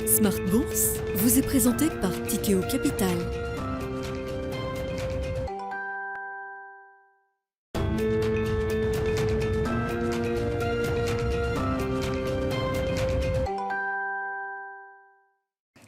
Smart Bourse vous est présenté par Tikeo Capital.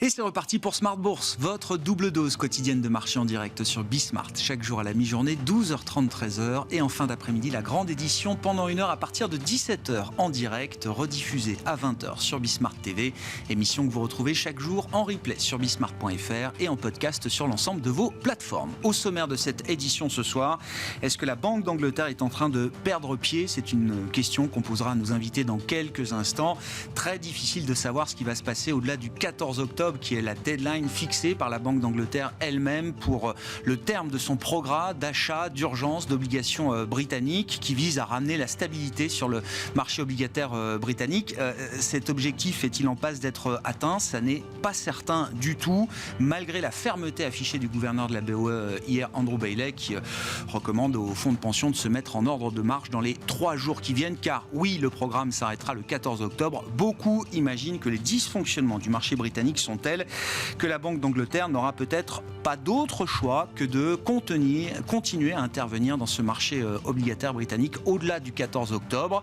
Et c'est reparti pour Smart Bourse, votre double dose quotidienne de marché en direct sur Bismart. Chaque jour à la mi-journée, 12h30, 13h. Et en fin d'après-midi, la grande édition pendant une heure à partir de 17h en direct, rediffusée à 20h sur Bismart TV. Émission que vous retrouvez chaque jour en replay sur bismart.fr et en podcast sur l'ensemble de vos plateformes. Au sommaire de cette édition ce soir, est-ce que la Banque d'Angleterre est en train de perdre pied? C'est une question qu'on posera à nos invités dans quelques instants. Très difficile de savoir ce qui va se passer au-delà du 14 octobre. Qui est la deadline fixée par la Banque d'Angleterre elle-même pour le terme de son programme d'achat d'urgence d'obligations britanniques qui vise à ramener la stabilité sur le marché obligataire britannique. Cet objectif est-il en passe d'être atteint? Ça n'est pas certain du tout, malgré la fermeté affichée du gouverneur de la BOE hier, Andrew Bailey, qui recommande aux fonds de pension de se mettre en ordre de marche dans les 3 jours qui viennent, car oui, le programme s'arrêtera le 14 octobre. Beaucoup imaginent que les dysfonctionnements du marché britannique sont tels que la Banque d'Angleterre n'aura peut-être pas d'autre choix que de continuer à intervenir dans ce marché obligataire britannique au-delà du 14 octobre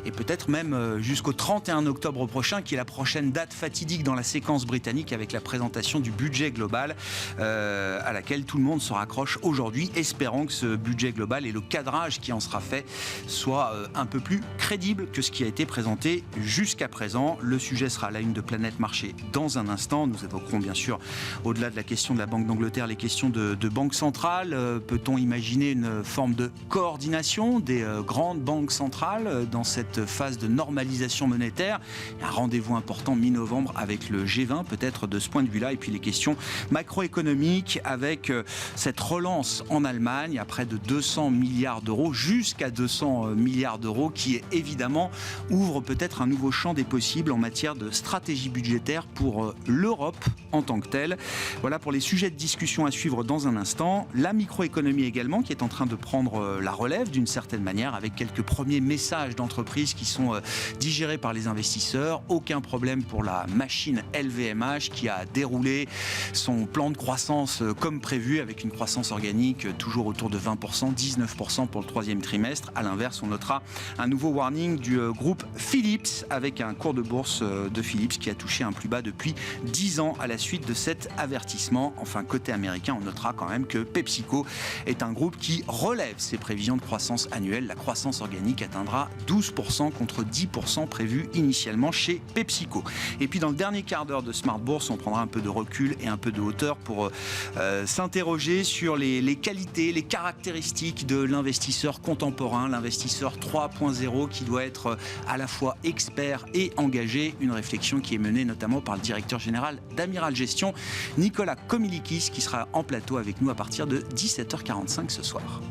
et peut-être même jusqu'au 31 octobre prochain, qui est la prochaine date fatidique dans la séquence britannique avec la présentation du budget global à laquelle tout le monde se raccroche aujourd'hui, espérant que ce budget global et le cadrage qui en sera fait soit un peu plus crédible que ce qui a été présenté jusqu'à présent. Le sujet sera à la une de Planète Marché dans un instant. Nous évoquerons bien sûr, au-delà de la question de la Banque d'Angleterre, les questions de banque centrale. Peut-on imaginer une forme de coordination des grandes banques centrales dans cette phase de normalisation monétaire? Un rendez-vous important mi-novembre avec le G20, peut-être de ce point de vue-là. Et puis les questions macroéconomiques avec cette relance en Allemagne à près de 200 milliards d'euros, jusqu'à 200 milliards d'euros, qui évidemment ouvre peut-être un nouveau champ des possibles en matière de stratégie budgétaire pour l'Europe en tant que telle. Voilà pour les sujets de discussion à suivre dans un instant. La microéconomie également, qui est en train de prendre la relève d'une certaine manière, avec quelques premiers messages d'entreprises qui sont digérés par les investisseurs. Aucun problème pour la machine LVMH qui a déroulé son plan de croissance comme prévu, avec une croissance organique toujours autour de 20%, 19% pour le 3e trimestre. À l'inverse, on notera un nouveau warning du groupe Philips, avec un cours de bourse de Philips qui a touché un plus bas depuis 10 ans à la suite de cet avertissement. Enfin, côté américain, on notera quand même que PepsiCo est un groupe qui relève ses prévisions de croissance annuelle. La croissance organique atteindra 12% contre 10% prévu initialement chez PepsiCo. Et puis dans le dernier quart d'heure de Smart Bourse, on prendra un peu de recul et un peu de hauteur pour s'interroger sur les qualités, les caractéristiques de l'investisseur contemporain, l'investisseur 3.0 qui doit être à la fois expert et engagé. Une réflexion qui est menée notamment par le directeur général d'Amiral Gestion, Nicolas Komilikis, qui sera en plateau avec nous à partir de 17h45 ce soir.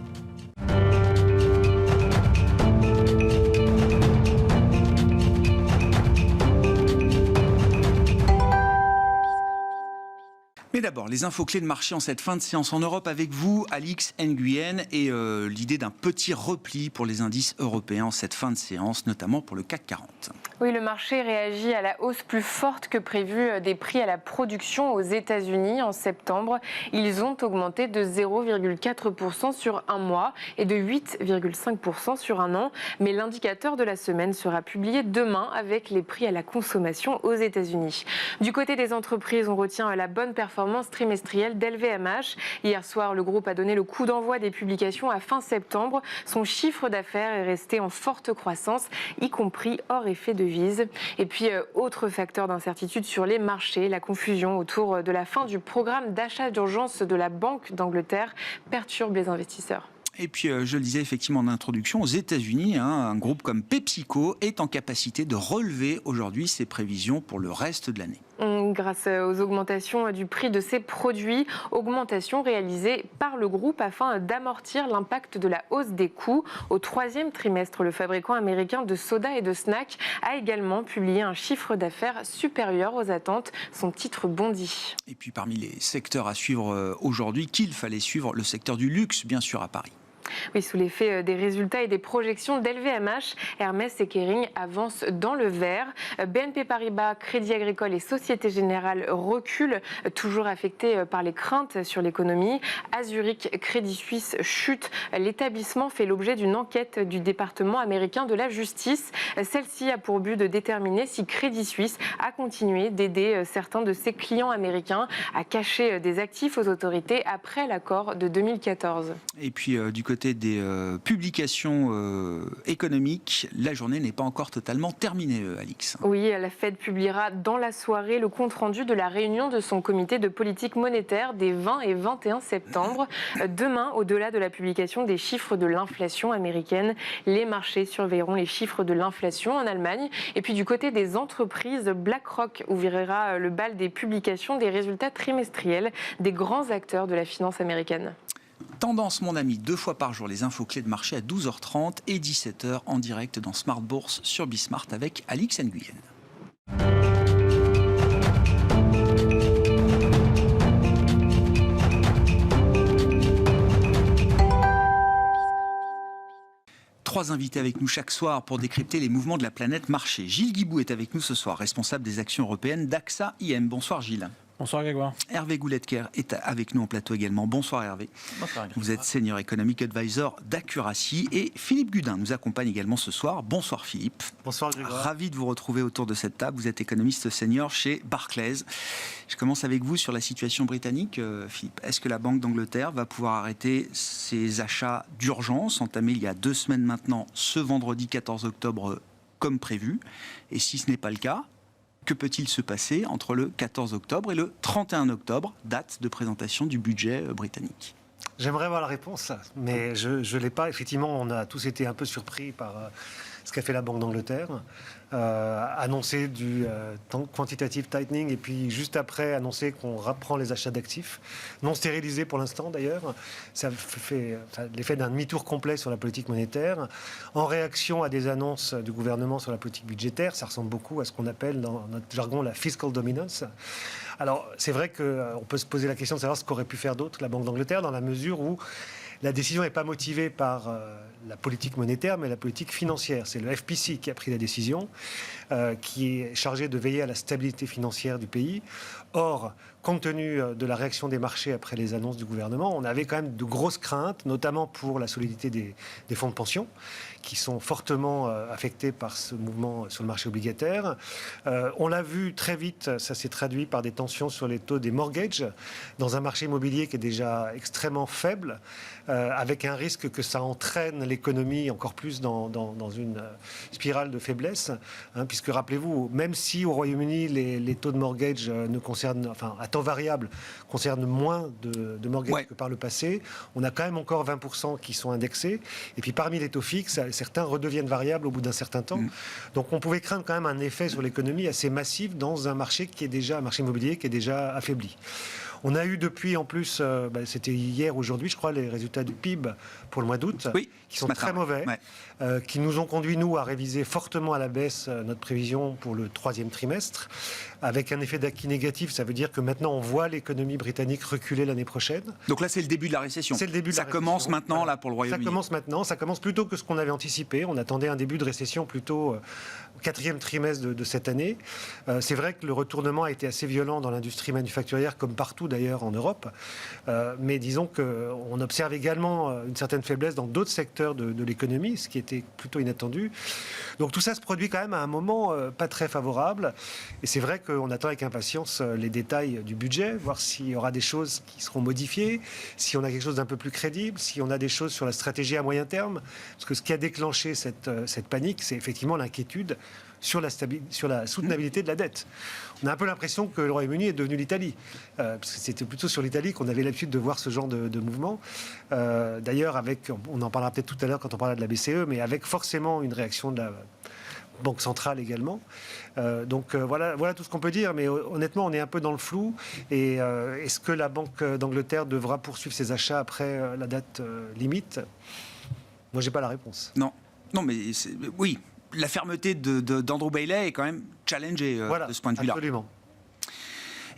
Mais d'abord, les infos clés de marché en cette fin de séance en Europe avec vous, Alix Nguyen, et l'idée d'un petit repli pour les indices européens en cette fin de séance, notamment pour le CAC 40. Oui, le marché réagit à la hausse plus forte que prévue des prix à la production aux États-Unis en septembre. Ils ont augmenté de 0,4% sur un mois et de 8,5% sur un an. Mais l'indicateur de la semaine sera publié demain avec les prix à la consommation aux États-Unis. Du côté des entreprises, on retient la bonne performance trimestrielle d'LVMH. Hier soir, le groupe a donné le coup d'envoi des publications à fin septembre. Son chiffre d'affaires est resté en forte croissance, y compris hors effet de devise. Et puis, autre facteur d'incertitude sur les marchés, la confusion autour de la fin du programme d'achat d'urgence de la Banque d'Angleterre perturbe les investisseurs. Et puis, je le disais effectivement en introduction, aux États-Unis, un groupe comme PepsiCo est en capacité de relever aujourd'hui ses prévisions pour le reste de l'année. Grâce aux augmentations du prix de ses produits, augmentation réalisée par le groupe afin d'amortir l'impact de la hausse des coûts. Au 3e trimestre, le fabricant américain de soda et de snacks a également publié un chiffre d'affaires supérieur aux attentes. Son titre bondit. Et puis parmi les secteurs à suivre aujourd'hui, qu'il fallait suivre, le secteur du luxe, bien sûr, à Paris. Oui, sous l'effet des résultats et des projections d'LVMH, Hermès et Kering avancent dans le vert. BNP Paribas, Crédit Agricole et Société Générale reculent, toujours affectés par les craintes sur l'économie. À Zurich, Crédit Suisse chute. L'établissement fait l'objet d'une enquête du département américain de la justice. Celle-ci a pour but de déterminer si Crédit Suisse a continué d'aider certains de ses clients américains à cacher des actifs aux autorités après l'accord de 2014. Et puis du côté des publications économiques, la journée n'est pas encore totalement terminée, Alix. Oui, la Fed publiera dans la soirée le compte-rendu de la réunion de son comité de politique monétaire des 20 et 21 septembre. Demain, au-delà de la publication des chiffres de l'inflation américaine, les marchés surveilleront les chiffres de l'inflation en Allemagne. Et puis du côté des entreprises, BlackRock ouvrira le bal des publications des résultats trimestriels des grands acteurs de la finance américaine. Tendance, mon ami, 2 fois par jour, les infos clés de marché à 12h30 et 17h en direct dans Smart Bourse sur Bismart avec Alix Nguyen. Trois invités avec nous chaque soir pour décrypter les mouvements de la planète marché. Gilles Guibou est avec nous ce soir, responsable des actions européennes d'AXA IM. Bonsoir Gilles. Bonsoir Grégoire. Hervé Gouletker est avec nous en plateau également. Bonsoir Hervé. Bonsoir Grégoire. Vous êtes Senior Economic Advisor d'Accuracy et Philippe Gudin nous accompagne également ce soir. Bonsoir Philippe. Bonsoir Grégoire. Ravi de vous retrouver autour de cette table. Vous êtes économiste senior chez Barclays. Je commence avec vous sur la situation britannique, Philippe. Est-ce que la Banque d'Angleterre va pouvoir arrêter ses achats d'urgence entamés il y a 2 semaines maintenant, ce vendredi 14 octobre comme prévu? Et si ce n'est pas le cas, que peut-il se passer entre le 14 octobre et le 31 octobre, date de présentation du budget britannique? J'aimerais avoir la réponse, mais je ne l'ai pas. Effectivement, on a tous été un peu surpris par ce qu'a fait la Banque d'Angleterre. Annoncer du quantitative tightening et puis juste après annoncer qu'on reprend les achats d'actifs, non stérilisés pour l'instant d'ailleurs. Ça fait l'effet d'un demi-tour complet sur la politique monétaire. En réaction à des annonces du gouvernement sur la politique budgétaire, ça ressemble beaucoup à ce qu'on appelle dans notre jargon la fiscal dominance. Alors c'est vrai qu'on peut se poser la question de savoir ce qu'aurait pu faire d'autre la Banque d'Angleterre dans la mesure où la décision n'est pas motivée par la politique monétaire, mais la politique financière. C'est le FPC qui a pris la décision, qui est chargé de veiller à la stabilité financière du pays. Or, compte tenu de la réaction des marchés après les annonces du gouvernement, on avait quand même de grosses craintes, notamment pour la solidité des fonds de pension, qui sont fortement affectés par ce mouvement sur le marché obligataire. On l'a vu très vite, ça s'est traduit par des tensions sur les taux des mortgages, dans un marché immobilier qui est déjà extrêmement faible, avec un risque que ça entraîne l'économie encore plus dans une spirale de faiblesse, puisque rappelez-vous, même si au Royaume-Uni les taux de mortgage ne concernent, enfin à taux variable, concernent moins de mortgage que par le passé, on a quand même encore 20% qui sont indexés, et puis parmi les taux fixes, certains redeviennent variables au bout d'un certain temps. Donc on pouvait craindre quand même un effet sur l'économie assez massif dans un marché qui est déjà, un marché immobilier qui est déjà affaibli. On a eu depuis, en plus, c'était hier, aujourd'hui, je crois, les résultats du PIB pour le mois d'août, qui sont très mauvais, qui nous ont conduit, nous, à réviser fortement à la baisse notre prévision pour le 3e trimestre, avec un effet d'acquis négatif. Ça veut dire que maintenant, on voit l'économie britannique reculer l'année prochaine. Donc là, c'est le début de la récession. C'est le début de la récession. Commence maintenant, là, pour le Royaume-Uni. Ça commence maintenant, ça commence plus tôt que ce qu'on avait anticipé. On attendait un début de récession plutôt au 4e trimestre de cette année. C'est vrai que le retournement a été assez violent dans l'industrie manufacturière, comme partout d'ailleurs en Europe. Mais disons qu'on observe également une certaine faiblesse dans d'autres secteurs de l'économie, ce qui était plutôt inattendu. Donc tout ça se produit quand même à un moment pas très favorable. Et c'est vrai qu'on attend avec impatience les détails du budget, voir s'il y aura des choses qui seront modifiées, si on a quelque chose d'un peu plus crédible, si on a des choses sur la stratégie à moyen terme. Parce que ce qui a déclenché cette panique, c'est effectivement l'inquiétude sur la soutenabilité de la dette. On a un peu l'impression que le Royaume-Uni est devenu l'Italie, parce que c'était plutôt sur l'Italie qu'on avait l'habitude de voir ce genre de mouvement. D'ailleurs, on en parlera peut-être tout à l'heure quand on parlera de la BCE, mais avec forcément une réaction de la Banque centrale également. Donc voilà tout ce qu'on peut dire, mais honnêtement, on est un peu dans le flou. Et est-ce que la Banque d'Angleterre devra poursuivre ses achats après la date limite? Moi, j'ai pas la réponse. Non, mais oui. La fermeté d'Andrew Bailey est quand même challengée de ce point de vue-là. Absolument.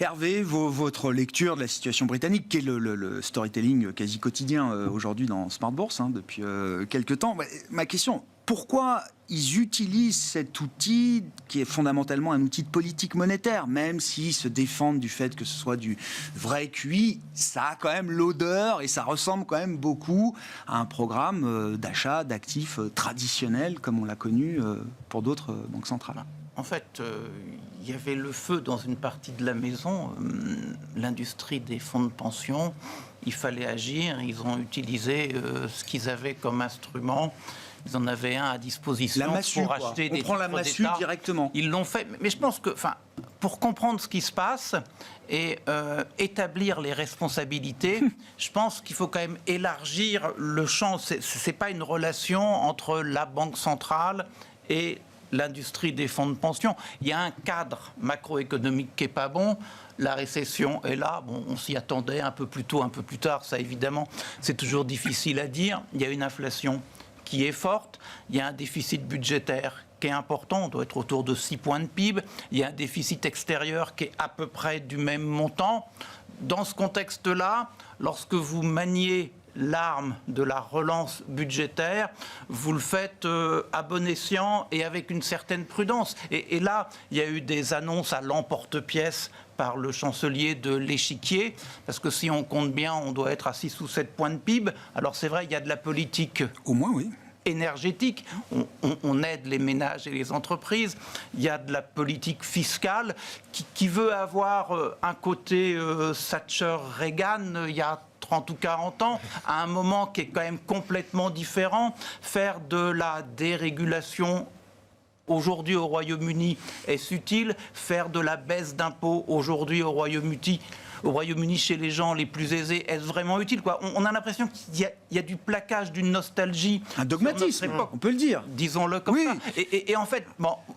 Hervé, votre lecture de la situation britannique, qui est le storytelling quasi quotidien aujourd'hui dans Smart Bourse, depuis quelques temps. Ma question, pourquoi ils utilisent cet outil qui est fondamentalement un outil de politique monétaire, même s'ils se défendent du fait que ce soit du vrai QI, ça a quand même l'odeur et ça ressemble quand même beaucoup à un programme d'achat d'actifs traditionnels comme on l'a connu pour d'autres banques centrales. En fait, il y avait le feu dans une partie de la maison, l'industrie des fonds de pension, il fallait agir, ils ont utilisé ce qu'ils avaient comme instrument. Ils en avaient un à disposition pour acheter des titres d'État. On prend la massue directement. Ils l'ont fait. Mais je pense que, pour comprendre ce qui se passe et établir les responsabilités, je pense qu'il faut quand même élargir le champ. C'est pas une relation entre la Banque centrale et l'industrie des fonds de pension. Il y a un cadre macroéconomique qui n'est pas bon. La récession est là. Bon, on s'y attendait un peu plus tôt, un peu plus tard. Ça, évidemment, c'est toujours difficile à dire. Il y a une inflation qui est forte. Il y a un déficit budgétaire qui est important. On doit être autour de 6 points de PIB. Il y a un déficit extérieur qui est à peu près du même montant. Dans ce contexte-là, lorsque vous maniez l'arme de la relance budgétaire, vous le faites à bon escient et avec une certaine prudence. Et là, il y a eu des annonces à l'emporte-pièce par le chancelier de l'échiquier, parce que si on compte bien, on doit être à 6 ou 7 points de PIB. Alors c'est vrai, il y a de la politique. Au moins, oui. Énergétique, on aide les ménages et les entreprises, il y a de la politique fiscale qui veut avoir un côté Thatcher-Reagan il y a 30 ou 40 ans, à un moment qui est quand même complètement différent. Faire de la dérégulation aujourd'hui au Royaume-Uni est utile. Faire de la baisse d'impôts aujourd'hui au Royaume-Uni chez les gens les plus aisés, est-ce vraiment utile, quoi? On a l'impression qu'il y a du plaquage, d'une nostalgie. Un dogmatisme, on peut le dire. Disons-le comme ça. Et en fait,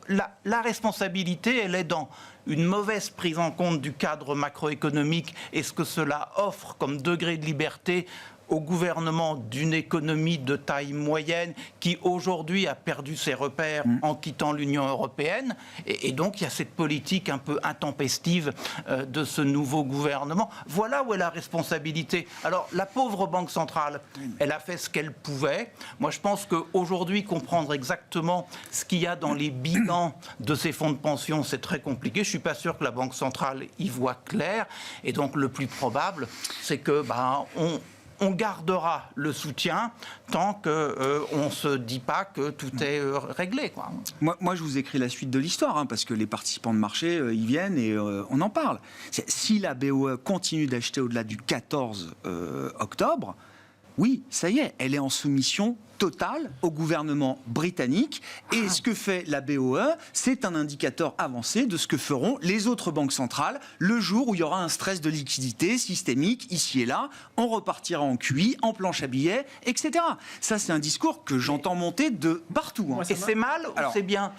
la responsabilité, elle est dans une mauvaise prise en compte du cadre macroéconomique et ce que cela offre comme degré de liberté au gouvernement d'une économie de taille moyenne qui aujourd'hui a perdu ses repères en quittant l'Union européenne. Et donc il y a cette politique un peu intempestive de ce nouveau gouvernement. Voilà où est la responsabilité. Alors la pauvre Banque centrale, elle a fait ce qu'elle pouvait. Moi je pense qu'aujourd'hui comprendre exactement ce qu'il y a dans les bilans de ces fonds de pension, c'est très compliqué. Je ne suis pas sûr que la Banque centrale y voit clair. Et donc le plus probable, c'est que on gardera le soutien tant qu'on ne se dit pas que tout est réglé, quoi. Moi, je vous écris la suite de l'histoire, parce que les participants de marché, ils viennent et on en parle. Si la BOE continue d'acheter au-delà du 14 octobre, oui, ça y est, elle est en soumission totale au gouvernement britannique. Et ce que fait la BOE, c'est un indicateur avancé de ce que feront les autres banques centrales le jour où il y aura un stress de liquidité systémique ici et là. On repartira en QI, en planche à billets, etc. Ça, c'est un discours que j'entends monter de partout. Et c'est mal ou c'est bien?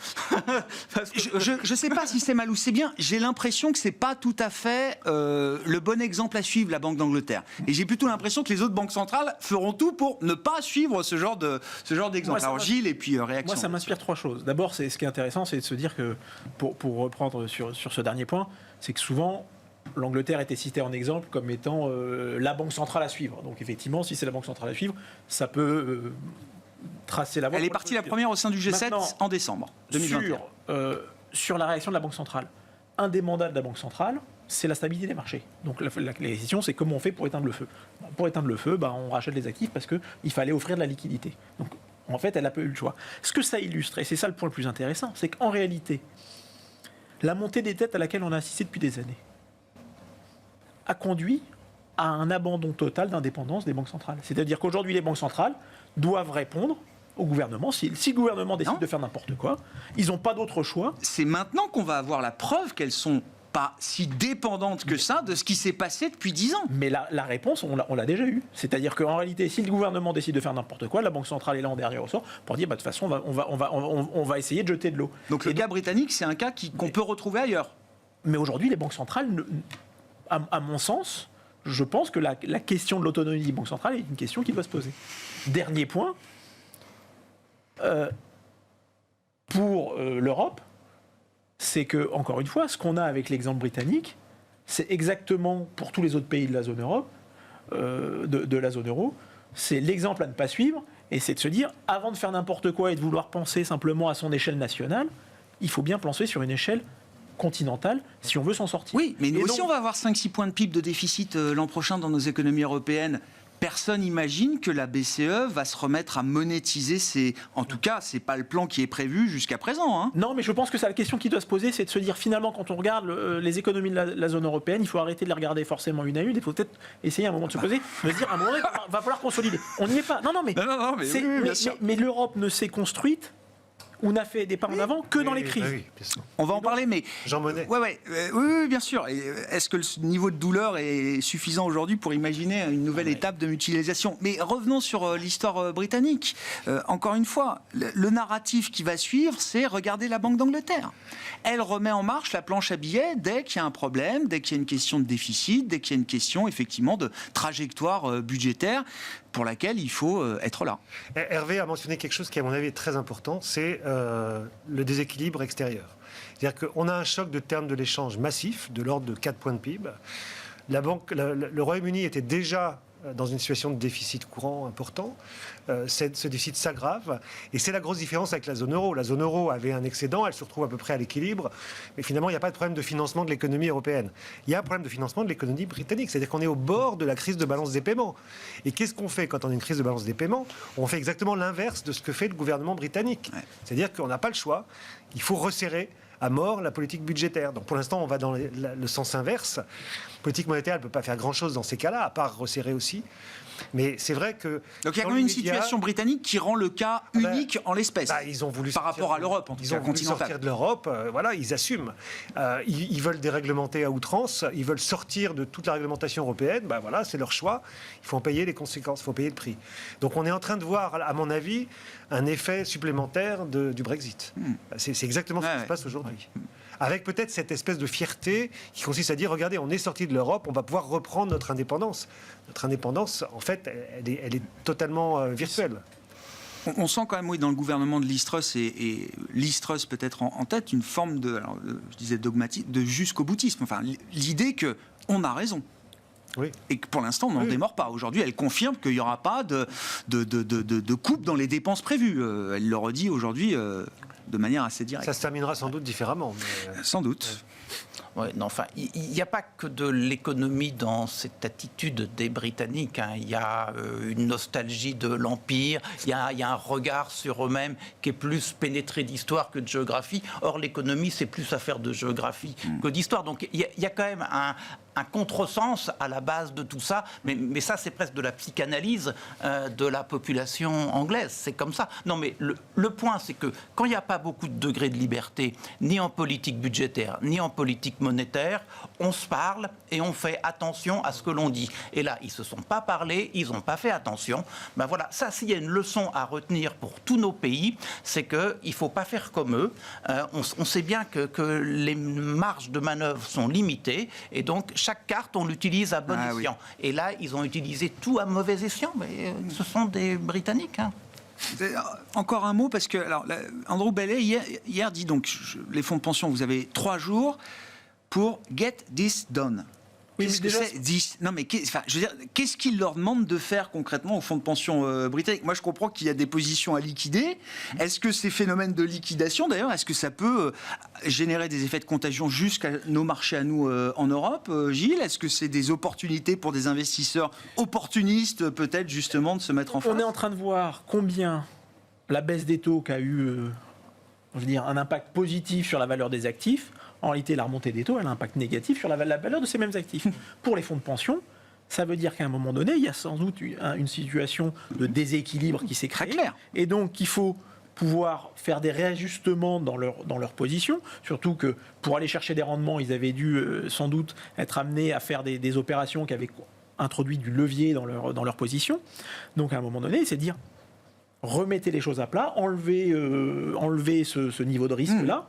Je ne sais pas si c'est mal ou c'est bien. J'ai l'impression que c'est pas tout à fait le bon exemple à suivre, la Banque d'Angleterre. Et j'ai plutôt l'impression que les autres banques centrales feront tout pour ne pas suivre ce genre d'exemple. Alors Gilles, et puis réaction. Moi, ça m'inspire 3 choses. D'abord, ce qui est intéressant, c'est de se dire que, pour reprendre sur ce dernier point, c'est que souvent, l'Angleterre était citée en exemple comme étant la banque centrale à suivre. Donc effectivement, si c'est la banque centrale à suivre, ça peut tracer la voie. Elle est partie la première au sein du G7 en décembre 2021. Sur la réaction de la Banque centrale, un des mandats de la Banque centrale, c'est la stabilité des marchés. Donc la question, c'est comment on fait pour éteindre le feu. Pour éteindre le feu, on rachète les actifs parce qu'il fallait offrir de la liquidité. Donc en fait, elle a peu eu le choix. Ce que ça illustre, et c'est ça le point le plus intéressant, c'est qu'en réalité, la montée des dettes à laquelle on a assisté depuis des années a conduit à un abandon total d'indépendance des banques centrales. C'est-à-dire qu'aujourd'hui, les banques centrales doivent répondre au gouvernement. Si le gouvernement décide de faire n'importe quoi, ils n'ont pas d'autre choix. C'est maintenant qu'on va avoir la preuve qu'elles sont pas si dépendantes que ça de ce qui s'est passé depuis 10 ans. Mais la réponse, on l'a déjà eue. C'est-à-dire qu'en réalité, si le gouvernement décide de faire n'importe quoi, la Banque centrale est là en dernier ressort pour dire de toute façon, on va essayer de jeter de l'eau. Donc le cas britannique, c'est un cas qu'on peut retrouver ailleurs. Mais aujourd'hui, les banques centrales, à mon sens, je pense que la question de l'autonomie des banques centrales est une question qui doit se poser. Dernier point, pour l'Europe, c'est que, encore une fois, ce qu'on a avec l'exemple britannique, c'est exactement pour tous les autres pays de la zone Europe, de la zone euro, c'est l'exemple à ne pas suivre, et c'est de se dire, avant de faire n'importe quoi et de vouloir penser simplement à son échelle nationale, il faut bien penser sur une échelle continentale si on veut s'en sortir. Oui, mais nous Et aussi, donc- on va avoir 5-6 points de PIB de déficit l'an prochain dans nos économies européennes. Personne n'imagine que la BCE va se remettre à monétiser ses... En tout cas, c'est pas le plan qui est prévu jusqu'à présent. Hein. Non, mais je pense que c'est la question qui doit se poser, c'est de se dire finalement, quand on regarde les économies de la zone européenne, il faut arrêter de les regarder forcément une à une. Il faut peut-être essayer à un moment de se poser, de se dire à un moment donné, va falloir consolider. On n'y est pas. Non, mais, Non, mais, oui, bien sûr. mais l'Europe ne s'est construite ou n'a fait des pas en avant que dans les crises. Oui, bien sûr. On va en parler, mais... Jean Monnet. Oui, bien sûr. Et est-ce que le niveau de douleur est suffisant aujourd'hui pour imaginer une nouvelle étape de mutualisation? Mais revenons sur l'histoire britannique. Encore une fois, le narratif qui va suivre, c'est regarder la Banque d'Angleterre. Elle remet en marche la planche à billets dès qu'il y a un problème, dès qu'il y a une question de déficit, dès qu'il y a une question effectivement de trajectoire budgétaire pour laquelle il faut être là. Hervé a mentionné quelque chose qui, à mon avis, est très important, c'est le déséquilibre extérieur. C'est-à-dire qu'on a un choc de termes de l'échange massif, de l'ordre de 4 points de PIB. Le Royaume-Uni était déjà dans une situation de déficit courant important. Ce déficit s'aggrave. Et c'est la grosse différence avec la zone euro. La zone euro avait un excédent, elle se retrouve à peu près à l'équilibre. Mais finalement, il n'y a pas de problème de financement de l'économie européenne. Il y a un problème de financement de l'économie britannique. C'est-à-dire qu'on est au bord de la crise de balance des paiements. Et qu'est-ce qu'on fait quand on a une crise de balance des paiements? On fait exactement l'inverse de ce que fait le gouvernement britannique. C'est-à-dire qu'on n'a pas le choix. Il faut resserrer à mort la politique budgétaire. Donc pour l'instant, on va dans le sens inverse. La politique monétaire, elle ne peut pas faire grand-chose dans ces cas-là, à part resserrer aussi. Mais c'est vrai que... Donc il y a quand même une situation britannique qui rend le cas unique en l'espèce. Ils ont voulu par rapport à l'Europe, en tout cas, ils ont voulu continentale. sortir de l'Europe, voilà, ils assument. Ils veulent déréglementer à outrance, ils veulent sortir de toute la réglementation européenne, voilà, c'est leur choix. Il faut en payer les conséquences, il faut payer le prix. Donc on est en train de voir, à mon avis, un effet supplémentaire du Brexit. C'est exactement ce qui se passe aujourd'hui. Avec peut-être cette espèce de fierté qui consiste à dire, regardez, on est sorti de l'Europe, on va pouvoir reprendre notre indépendance. Notre indépendance, en fait, elle est totalement virtuelle. On sent quand même, oui, dans le gouvernement de Liz Truss et Liz Truss peut-être en tête, une forme de, alors, je disais dogmatique, de jusqu'au boutisme. Enfin, l'idée qu'on a raison. Oui. Et que pour l'instant, on n'en démord pas. Aujourd'hui, elle confirme qu'il n'y aura pas de coupe dans les dépenses prévues. Elle le redit aujourd'hui de manière assez directe. Ça se terminera sans doute différemment. Sans doute. Ouais, non, enfin, il n'y a pas que de l'économie dans cette attitude des Britanniques. Hein. Il y a une nostalgie de l'Empire, il y a un regard sur eux-mêmes qui est plus pénétré d'histoire que de géographie. Or, l'économie, c'est plus affaire de géographie que d'histoire. Donc, il y a quand même un contresens à la base de tout ça, mais ça c'est presque de la psychanalyse de la population anglaise, c'est comme ça. Non mais le point c'est que quand il n'y a pas beaucoup de degrés de liberté, ni en politique budgétaire, ni en politique monétaire, on se parle et on fait attention à ce que l'on dit. Et là, ils ne se sont pas parlé, ils n'ont pas fait attention. Ben voilà, ça s'il y a une leçon à retenir pour tous nos pays, c'est qu'il ne faut pas faire comme eux. On sait bien que les marges de manœuvre sont limitées et donc chaque carte, on l'utilise à bon escient. Oui. Et là, ils ont utilisé tout à mauvais escient. Mais ce sont des Britanniques. Hein. Encore un mot, parce que alors, Andrew Bailey, hier dit donc, les fonds de pension, vous avez 3 jours pour get this done. Oui, Qu'est-ce que c'est 10 Non, mais je veux dire, qu'est-ce qu'ils leur demandent de faire concrètement au fonds de pension britannique? Moi, je comprends qu'il y a des positions à liquider. Est-ce que ces phénomènes de liquidation, d'ailleurs, est-ce que ça peut générer des effets de contagion jusqu'à nos marchés à nous en Europe, Gilles? Est-ce que c'est des opportunités pour des investisseurs opportunistes, peut-être, justement, de se mettre en face? On est en train de voir combien la baisse des taux qui a eu un impact positif sur la valeur des actifs. En réalité, la remontée des taux, elle a un impact négatif sur la valeur de ces mêmes actifs. Pour les fonds de pension, ça veut dire qu'à un moment donné, il y a sans doute une situation de déséquilibre qui s'est créée. Très clair. Et donc, il faut pouvoir faire des réajustements dans leur position. Surtout que pour aller chercher des rendements, ils avaient dû sans doute être amenés à faire des opérations qui avaient introduit du levier dans leur position. Donc, à un moment donné, c'est dire, remettez les choses à plat, enlevez ce niveau de risque-là.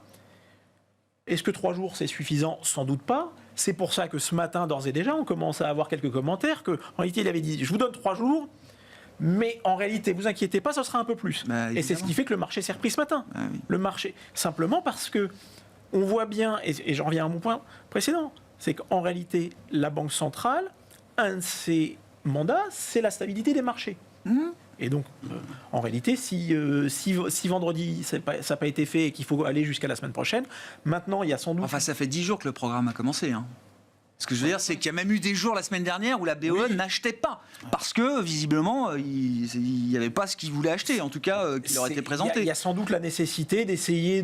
Est-ce que 3 jours, c'est suffisant? Sans doute pas. C'est pour ça que ce matin, d'ores et déjà, on commence à avoir quelques commentaires qu'en réalité, il avait dit, je vous donne 3 jours, mais en réalité, vous inquiétez pas, ce sera un peu plus. Et c'est ce qui fait que le marché s'est repris ce matin. Oui. Le marché, simplement parce que on voit bien, et j'en reviens à mon point précédent, c'est qu'en réalité, la Banque centrale, un de ses mandats, c'est la stabilité des marchés. Et donc, en réalité, si vendredi, ça n'a pas été fait et qu'il faut aller jusqu'à la semaine prochaine, maintenant, il y a sans doute... Enfin, ça fait 10 jours que le programme a commencé. Ce que je veux dire, c'est qu'il y a même eu des jours la semaine dernière où la BOE n'achetait pas. Parce que, visiblement, il n'y avait pas ce qu'il voulait acheter, en tout cas, qui leur était présenté. Il y a sans doute la nécessité d'essayer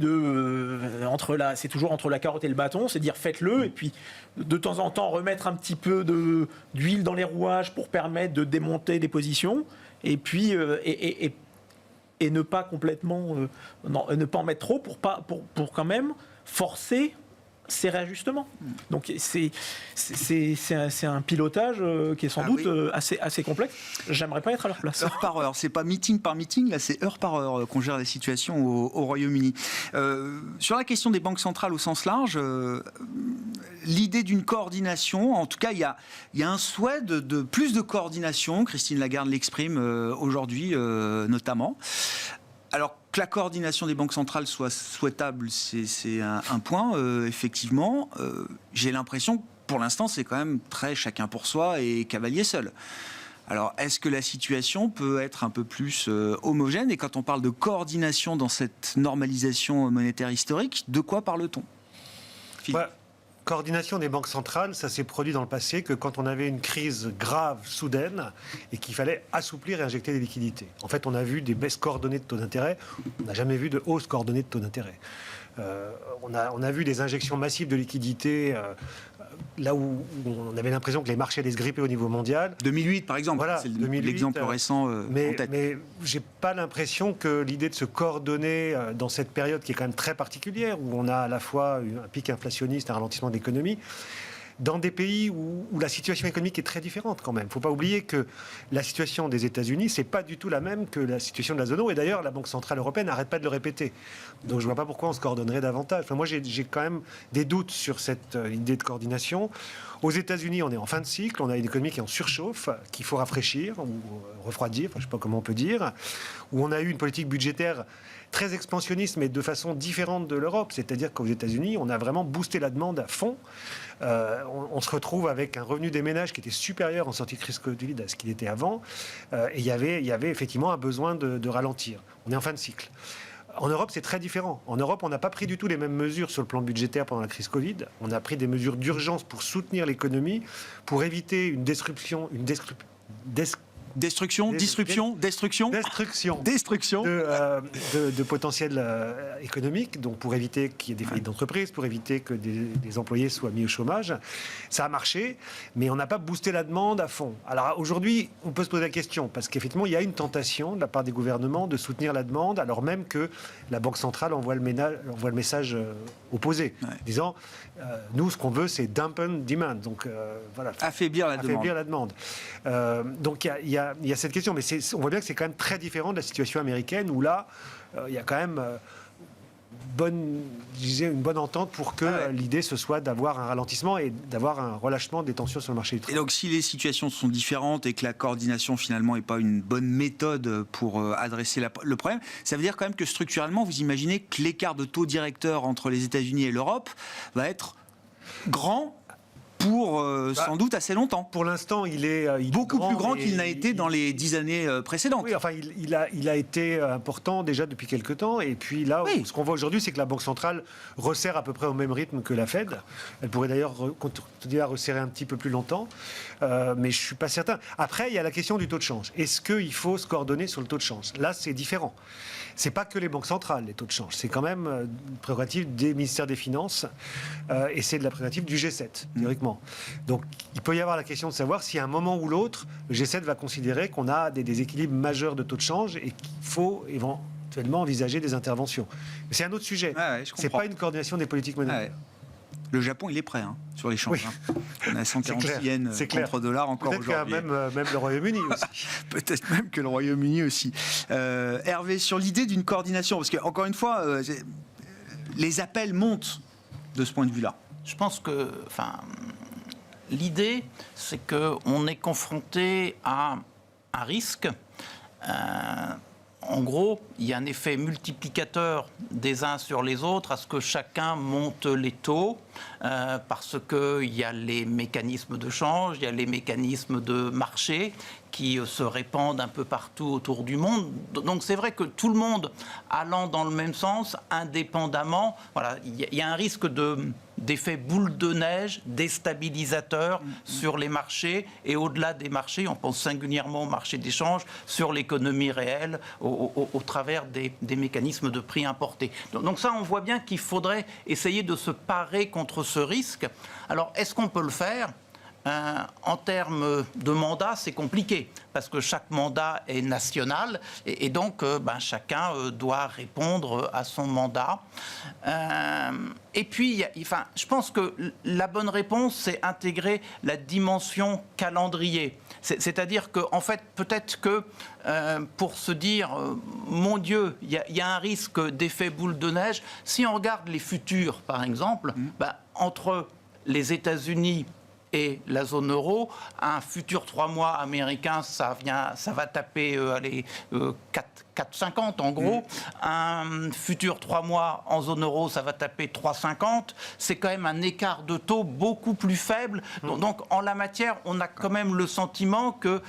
c'est toujours entre la carotte et le bâton, c'est dire faites-le, et puis de temps en temps remettre un petit peu d'huile dans les rouages pour permettre de démonter des positions, et puis et ne pas complètement, ne pas en mettre trop pour quand même forcer ces réajustements. Donc c'est un pilotage qui est sans doute assez complexe. J'aimerais pas être à leur place. Heure par heure, c'est pas meeting par meeting, là c'est heure par heure qu'on gère la situation au Royaume-Uni. Sur la question des banques centrales au sens large, l'idée d'une coordination, en tout cas il y a un souhait de plus de coordination, Christine Lagarde l'exprime aujourd'hui notamment. Alors que la coordination des banques centrales soit souhaitable, c'est un point, effectivement. J'ai l'impression que pour l'instant, c'est quand même très chacun pour soi et cavalier seul. Alors, est-ce que la situation peut être un peu plus homogène ? Et quand on parle de coordination dans cette normalisation monétaire historique, de quoi parle-t-on ? Coordination des banques centrales, ça s'est produit dans le passé que quand on avait une crise grave, soudaine, et qu'il fallait assouplir et injecter des liquidités. En fait, on a vu des baisses coordonnées de taux d'intérêt, on n'a jamais vu de hausse coordonnée de taux d'intérêt. On a vu des injections massives de liquidités là où on avait l'impression que les marchés allaient se gripper au niveau mondial. 2008, par exemple, voilà, c'est l'exemple récent en tête. Mais j'ai pas l'impression que l'idée de se coordonner dans cette période qui est quand même très particulière, où on a à la fois un pic inflationniste, un ralentissement de l'économie, dans des pays où la situation économique est très différente quand même. Il ne faut pas oublier que la situation des États-Unis, c'est pas du tout la même que la situation de la zone euro. Et d'ailleurs, la Banque centrale européenne n'arrête pas de le répéter. Donc je ne vois pas pourquoi on se coordonnerait davantage. Enfin, moi, j'ai quand même des doutes sur cette idée de coordination. Aux États-Unis, on est en fin de cycle, on a une économie qui est en surchauffe, qu'il faut rafraîchir ou refroidir, enfin, je ne sais pas comment on peut dire, où on a eu une politique budgétaire très expansionniste, mais de façon différente de l'Europe. C'est-à-dire qu'aux États-Unis, on a vraiment boosté la demande à fond. On se retrouve avec un revenu des ménages qui était supérieur en sortie de crise Covid à ce qu'il était avant. Et il y avait effectivement un besoin de ralentir. On est en fin de cycle. En Europe, c'est très différent. En Europe, on n'a pas pris du tout les mêmes mesures sur le plan budgétaire pendant la crise Covid. On a pris des mesures d'urgence pour soutenir l'économie, pour éviter une destruction de potentiel économique, donc pour éviter qu'il y ait des faillites d'entreprises, pour éviter que des employés soient mis au chômage. Ça a marché, mais on n'a pas boosté la demande à fond. Alors aujourd'hui, on peut se poser la question, parce qu'effectivement, il y a une tentation de la part des gouvernements de soutenir la demande, alors même que la Banque centrale envoie le message opposé, disant nous, ce qu'on veut, c'est dampen demand, donc voilà, affaiblir la demande. Donc il y a cette question, mais on voit bien que c'est quand même très différent de la situation américaine, où là, il y a quand même une bonne entente pour que l'idée ce soit d'avoir un ralentissement et d'avoir un relâchement des tensions sur le marché du travail. Et donc si les situations sont différentes et que la coordination finalement n'est pas une bonne méthode pour adresser le problème, ça veut dire quand même que structurellement vous imaginez que l'écart de taux directeur entre les États-Unis et l'Europe va être grand pour sans doute assez longtemps. Pour l'instant, il est beaucoup plus grand qu'il n'a été dans les 10 années précédentes. Oui, enfin, il a été important déjà depuis quelques temps. Et puis là, ce qu'on voit aujourd'hui, c'est que la Banque centrale resserre à peu près au même rythme que la Fed. Elle pourrait d'ailleurs continuer à resserrer un petit peu plus longtemps. Mais je ne suis pas certain. Après, il y a la question du taux de change. Est-ce qu'il faut se coordonner sur le taux de change ? Là, c'est différent. Ce n'est pas que les banques centrales, les taux de change. C'est quand même une prérogative des ministères des Finances. Et c'est de la prérogative du G7, théoriquement. Donc, il peut y avoir la question de savoir si à un moment ou l'autre, le G7 va considérer qu'on a des déséquilibres majeurs de taux de change et qu'il faut éventuellement envisager des interventions. Mais c'est un autre sujet. Ce n'est pas une coordination des politiques monétaires. Le Japon, il est prêt sur les changes. On a 146 yens contre dollar encore aujourd'hui. Peut-être même le Royaume-Uni aussi. Peut-être même que le Royaume-Uni aussi. Hervé, sur l'idée d'une coordination, parce qu'encore une fois, les appels montent de ce point de vue-là. Je pense que l'idée, c'est qu'on est confronté à un risque en gros, il y a un effet multiplicateur des uns sur les autres à ce que chacun monte les taux, parce qu'il y a les mécanismes de change, il y a les mécanismes de marché qui se répandent un peu partout autour du monde. Donc c'est vrai que tout le monde allant dans le même sens, indépendamment, voilà, il y a un risque d'effet boule de neige déstabilisateur sur les marchés et au-delà des marchés, on pense singulièrement au marché d'échange, sur l'économie réelle au travers des mécanismes de prix importés. Donc ça, on voit bien qu'il faudrait essayer de se parer contre ce risque. Alors, est-ce qu'on peut le faire ? En termes de mandat, c'est compliqué parce que chaque mandat est national et donc chacun doit répondre à son mandat. Et puis, je pense que la bonne réponse, c'est intégrer la dimension calendrier. C'est-à-dire qu'en fait, peut-être que pour se dire, mon Dieu, il y a un risque d'effet boule de neige, si on regarde les futurs, par exemple, entre les États-Unis et la zone euro, un futur 3 mois américain, ça va taper 4,50 en gros. Un futur 3 mois en zone euro, ça va taper 3,50. C'est quand même un écart de taux beaucoup plus faible. Donc en la matière, on a quand même le sentiment que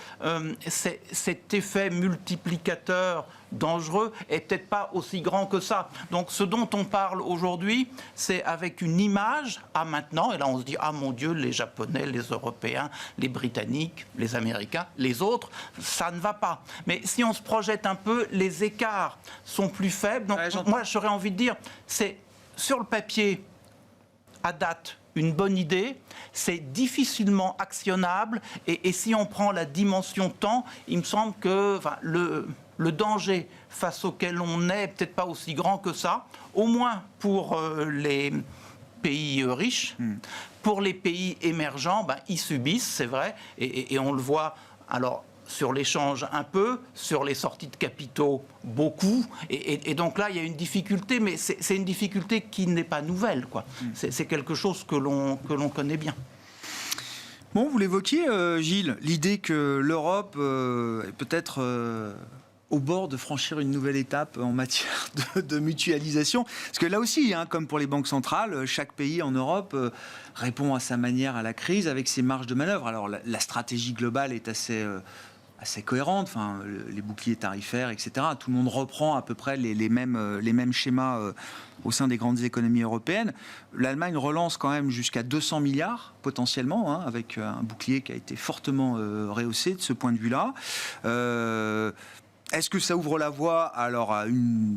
cet effet multiplicateur dangereux est peut-être pas aussi grand que ça. Donc ce dont on parle aujourd'hui, c'est avec une image à maintenant, et là on se dit, ah mon Dieu, les Japonais, les Européens, les Britanniques, les Américains, les autres, ça ne va pas. Mais si on se projette un peu, les écarts sont plus faibles. Donc moi j'aurais envie de dire, c'est sur le papier, à date, une bonne idée, c'est difficilement actionnable, et si on prend la dimension temps, il me semble que le danger face auquel on est peut-être pas aussi grand que ça, au moins pour les pays riches. Pour les pays émergents, ils subissent, c'est vrai, et on le voit alors sur l'échange un peu, sur les sorties de capitaux beaucoup, et donc là il y a une difficulté, mais c'est une difficulté qui n'est pas nouvelle, quoi. C'est quelque chose que l'on connaît bien. Bon, vous l'évoquiez, Gilles, l'idée que l'Europe est peut-être au bord de franchir une nouvelle étape en matière de mutualisation. Parce que là aussi, comme pour les banques centrales, chaque pays en Europe répond à sa manière à la crise avec ses marges de manœuvre. Alors la stratégie globale est assez cohérente, les boucliers tarifaires, etc. Tout le monde reprend à peu près les mêmes schémas au sein des grandes économies européennes. L'Allemagne relance quand même jusqu'à 200 milliards potentiellement, avec un bouclier qui a été fortement rehaussé de ce point de vue-là. Est-ce que ça ouvre la voie alors à une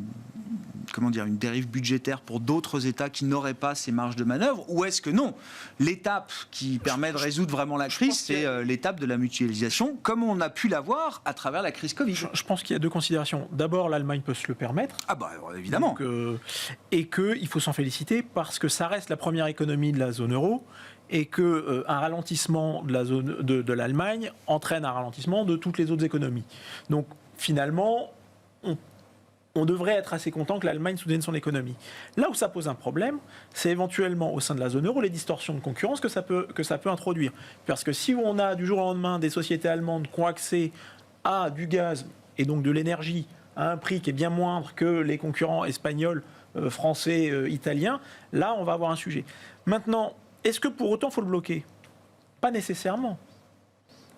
dérive budgétaire pour d'autres États qui n'auraient pas ces marges de manœuvre, ou est-ce que non, l'étape qui permet de résoudre vraiment la crise, c'est l'étape de la mutualisation, comme on a pu l'avoir à travers la crise Covid? Je pense qu'il y a deux considérations. D'abord, l'Allemagne peut se le permettre. Ah évidemment. Donc, et qu'il faut s'en féliciter parce que ça reste la première économie de la zone euro, et qu'un ralentissement de l'Allemagne entraîne un ralentissement de toutes les autres économies. Donc finalement, on devrait être assez content que l'Allemagne soutienne son économie. Là où ça pose un problème, c'est éventuellement au sein de la zone euro les distorsions de concurrence que ça peut introduire. Parce que si on a du jour au lendemain des sociétés allemandes qui ont accès à du gaz et donc de l'énergie à un prix qui est bien moindre que les concurrents espagnols, français, italiens, là on va avoir un sujet. Maintenant, est-ce que pour autant il faut le bloquer? Pas nécessairement.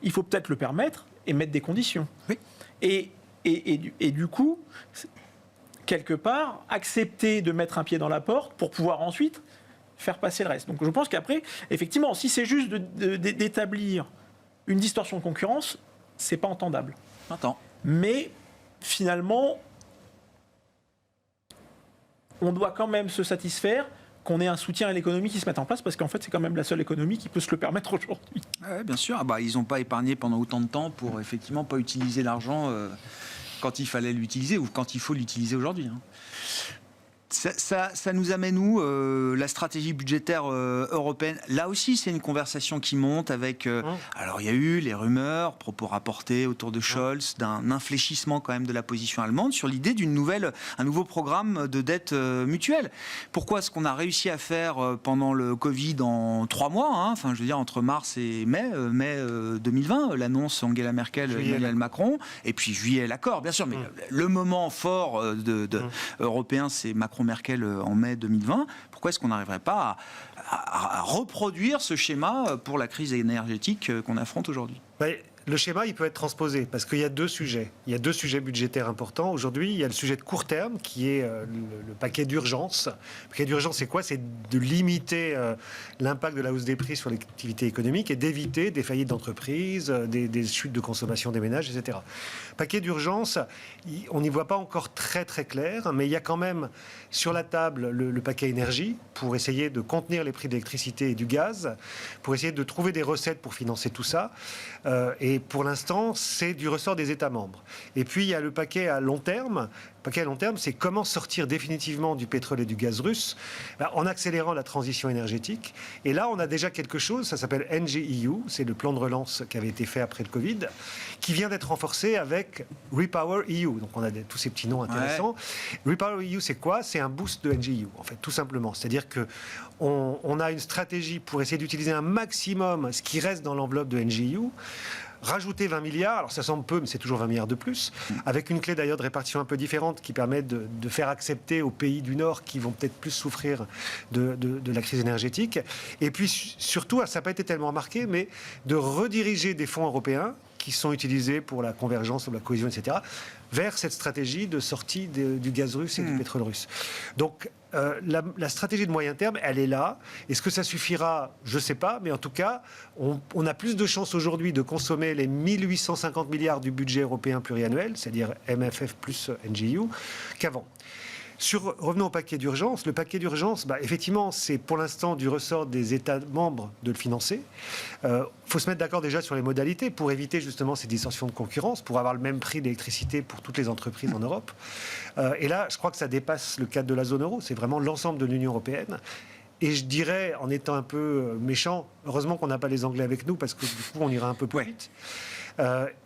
Il faut peut-être le permettre et mettre des conditions. Oui. Et du coup, quelque part, accepter de mettre un pied dans la porte pour pouvoir ensuite faire passer le reste. Donc je pense qu'après, effectivement, si c'est juste d'établir une distorsion de concurrence, c'est pas entendable. Attends. Mais finalement, on doit quand même se satisfaire qu'on ait un soutien à l'économie qui se mette en place, parce qu'en fait, c'est quand même la seule économie qui peut se le permettre aujourd'hui. Oui, bien sûr. Ils n'ont pas épargné pendant autant de temps pour effectivement pas utiliser l'argent quand il fallait l'utiliser ou quand il faut l'utiliser aujourd'hui. Ça nous amène où la stratégie budgétaire européenne? Là aussi, c'est une conversation qui monte avec... alors, il y a eu les rumeurs, propos rapportés autour de Scholz, d'un infléchissement quand même de la position allemande sur l'idée un nouveau programme de dette mutuelle. Pourquoi ce qu'on a réussi à faire pendant le Covid en 3 mois, enfin, je veux dire, entre mars et mai 2020, l'annonce Angela Merkel, Emmanuel Macron, et puis juillet, l'accord, bien sûr, mais le moment fort européen, c'est Macron-Merkel en mai 2020. Pourquoi est-ce qu'on n'arriverait pas à reproduire ce schéma pour la crise énergétique qu'on affronte aujourd'hui? Le schéma, il peut être transposé parce qu'il y a 2 sujets. Il y a 2 sujets budgétaires importants. Aujourd'hui, il y a le sujet de court terme qui est le paquet d'urgence. Le paquet d'urgence, c'est quoi? C'est de limiter l'impact de la hausse des prix sur l'activité économique et d'éviter des faillites d'entreprises, des chutes de consommation des ménages, etc. Paquet d'urgence, on n'y voit pas encore très très clair, mais il y a quand même sur la table le paquet énergie pour essayer de contenir les prix de l'électricité et du gaz, pour essayer de trouver des recettes pour financer tout ça. Et pour l'instant, c'est du ressort des États membres. Et puis, il y a le paquet à long terme. Le paquet à long terme, c'est comment sortir définitivement du pétrole et du gaz russe en accélérant la transition énergétique. Et là, on a déjà quelque chose, ça s'appelle NGEU, c'est le plan de relance qui avait été fait après le Covid, qui vient d'être renforcé avec Repower EU. Donc, on a tous ces petits noms intéressants. Ouais. Repower EU, c'est quoi? C'est un boost de NGEU, en fait, tout simplement. C'est-à-dire qu'on a une stratégie pour essayer d'utiliser un maximum ce qui reste dans l'enveloppe de NGEU. Rajouter 20 milliards, alors ça semble peu, mais c'est toujours 20 milliards de plus, avec une clé d'ailleurs de répartition un peu différente qui permet de faire accepter aux pays du Nord qui vont peut-être plus souffrir de la crise énergétique. Et puis surtout, ça n'a pas été tellement remarqué, mais de rediriger des fonds européens qui sont utilisés pour la convergence, ou la cohésion, etc., vers cette stratégie de sortie du gaz russe et du pétrole russe. Donc, la stratégie de moyen terme, elle est là. Est-ce que ça suffira? Je ne sais pas. Mais en tout cas, on a plus de chances aujourd'hui de consommer les 1850 milliards du budget européen pluriannuel, c'est-à-dire MFF plus NGEU, qu'avant. Revenons au paquet d'urgence. Le paquet d'urgence, effectivement, c'est pour l'instant du ressort des États membres de le financer. Il faut se mettre d'accord déjà sur les modalités pour éviter justement ces distorsions de concurrence, pour avoir le même prix d'électricité pour toutes les entreprises en Europe. Et là, je crois que ça dépasse le cadre de la zone euro. C'est vraiment l'ensemble de l'Union européenne. Et je dirais, en étant un peu méchant, heureusement qu'on n'a pas les Anglais avec nous, parce que du coup, on ira un peu plus vite.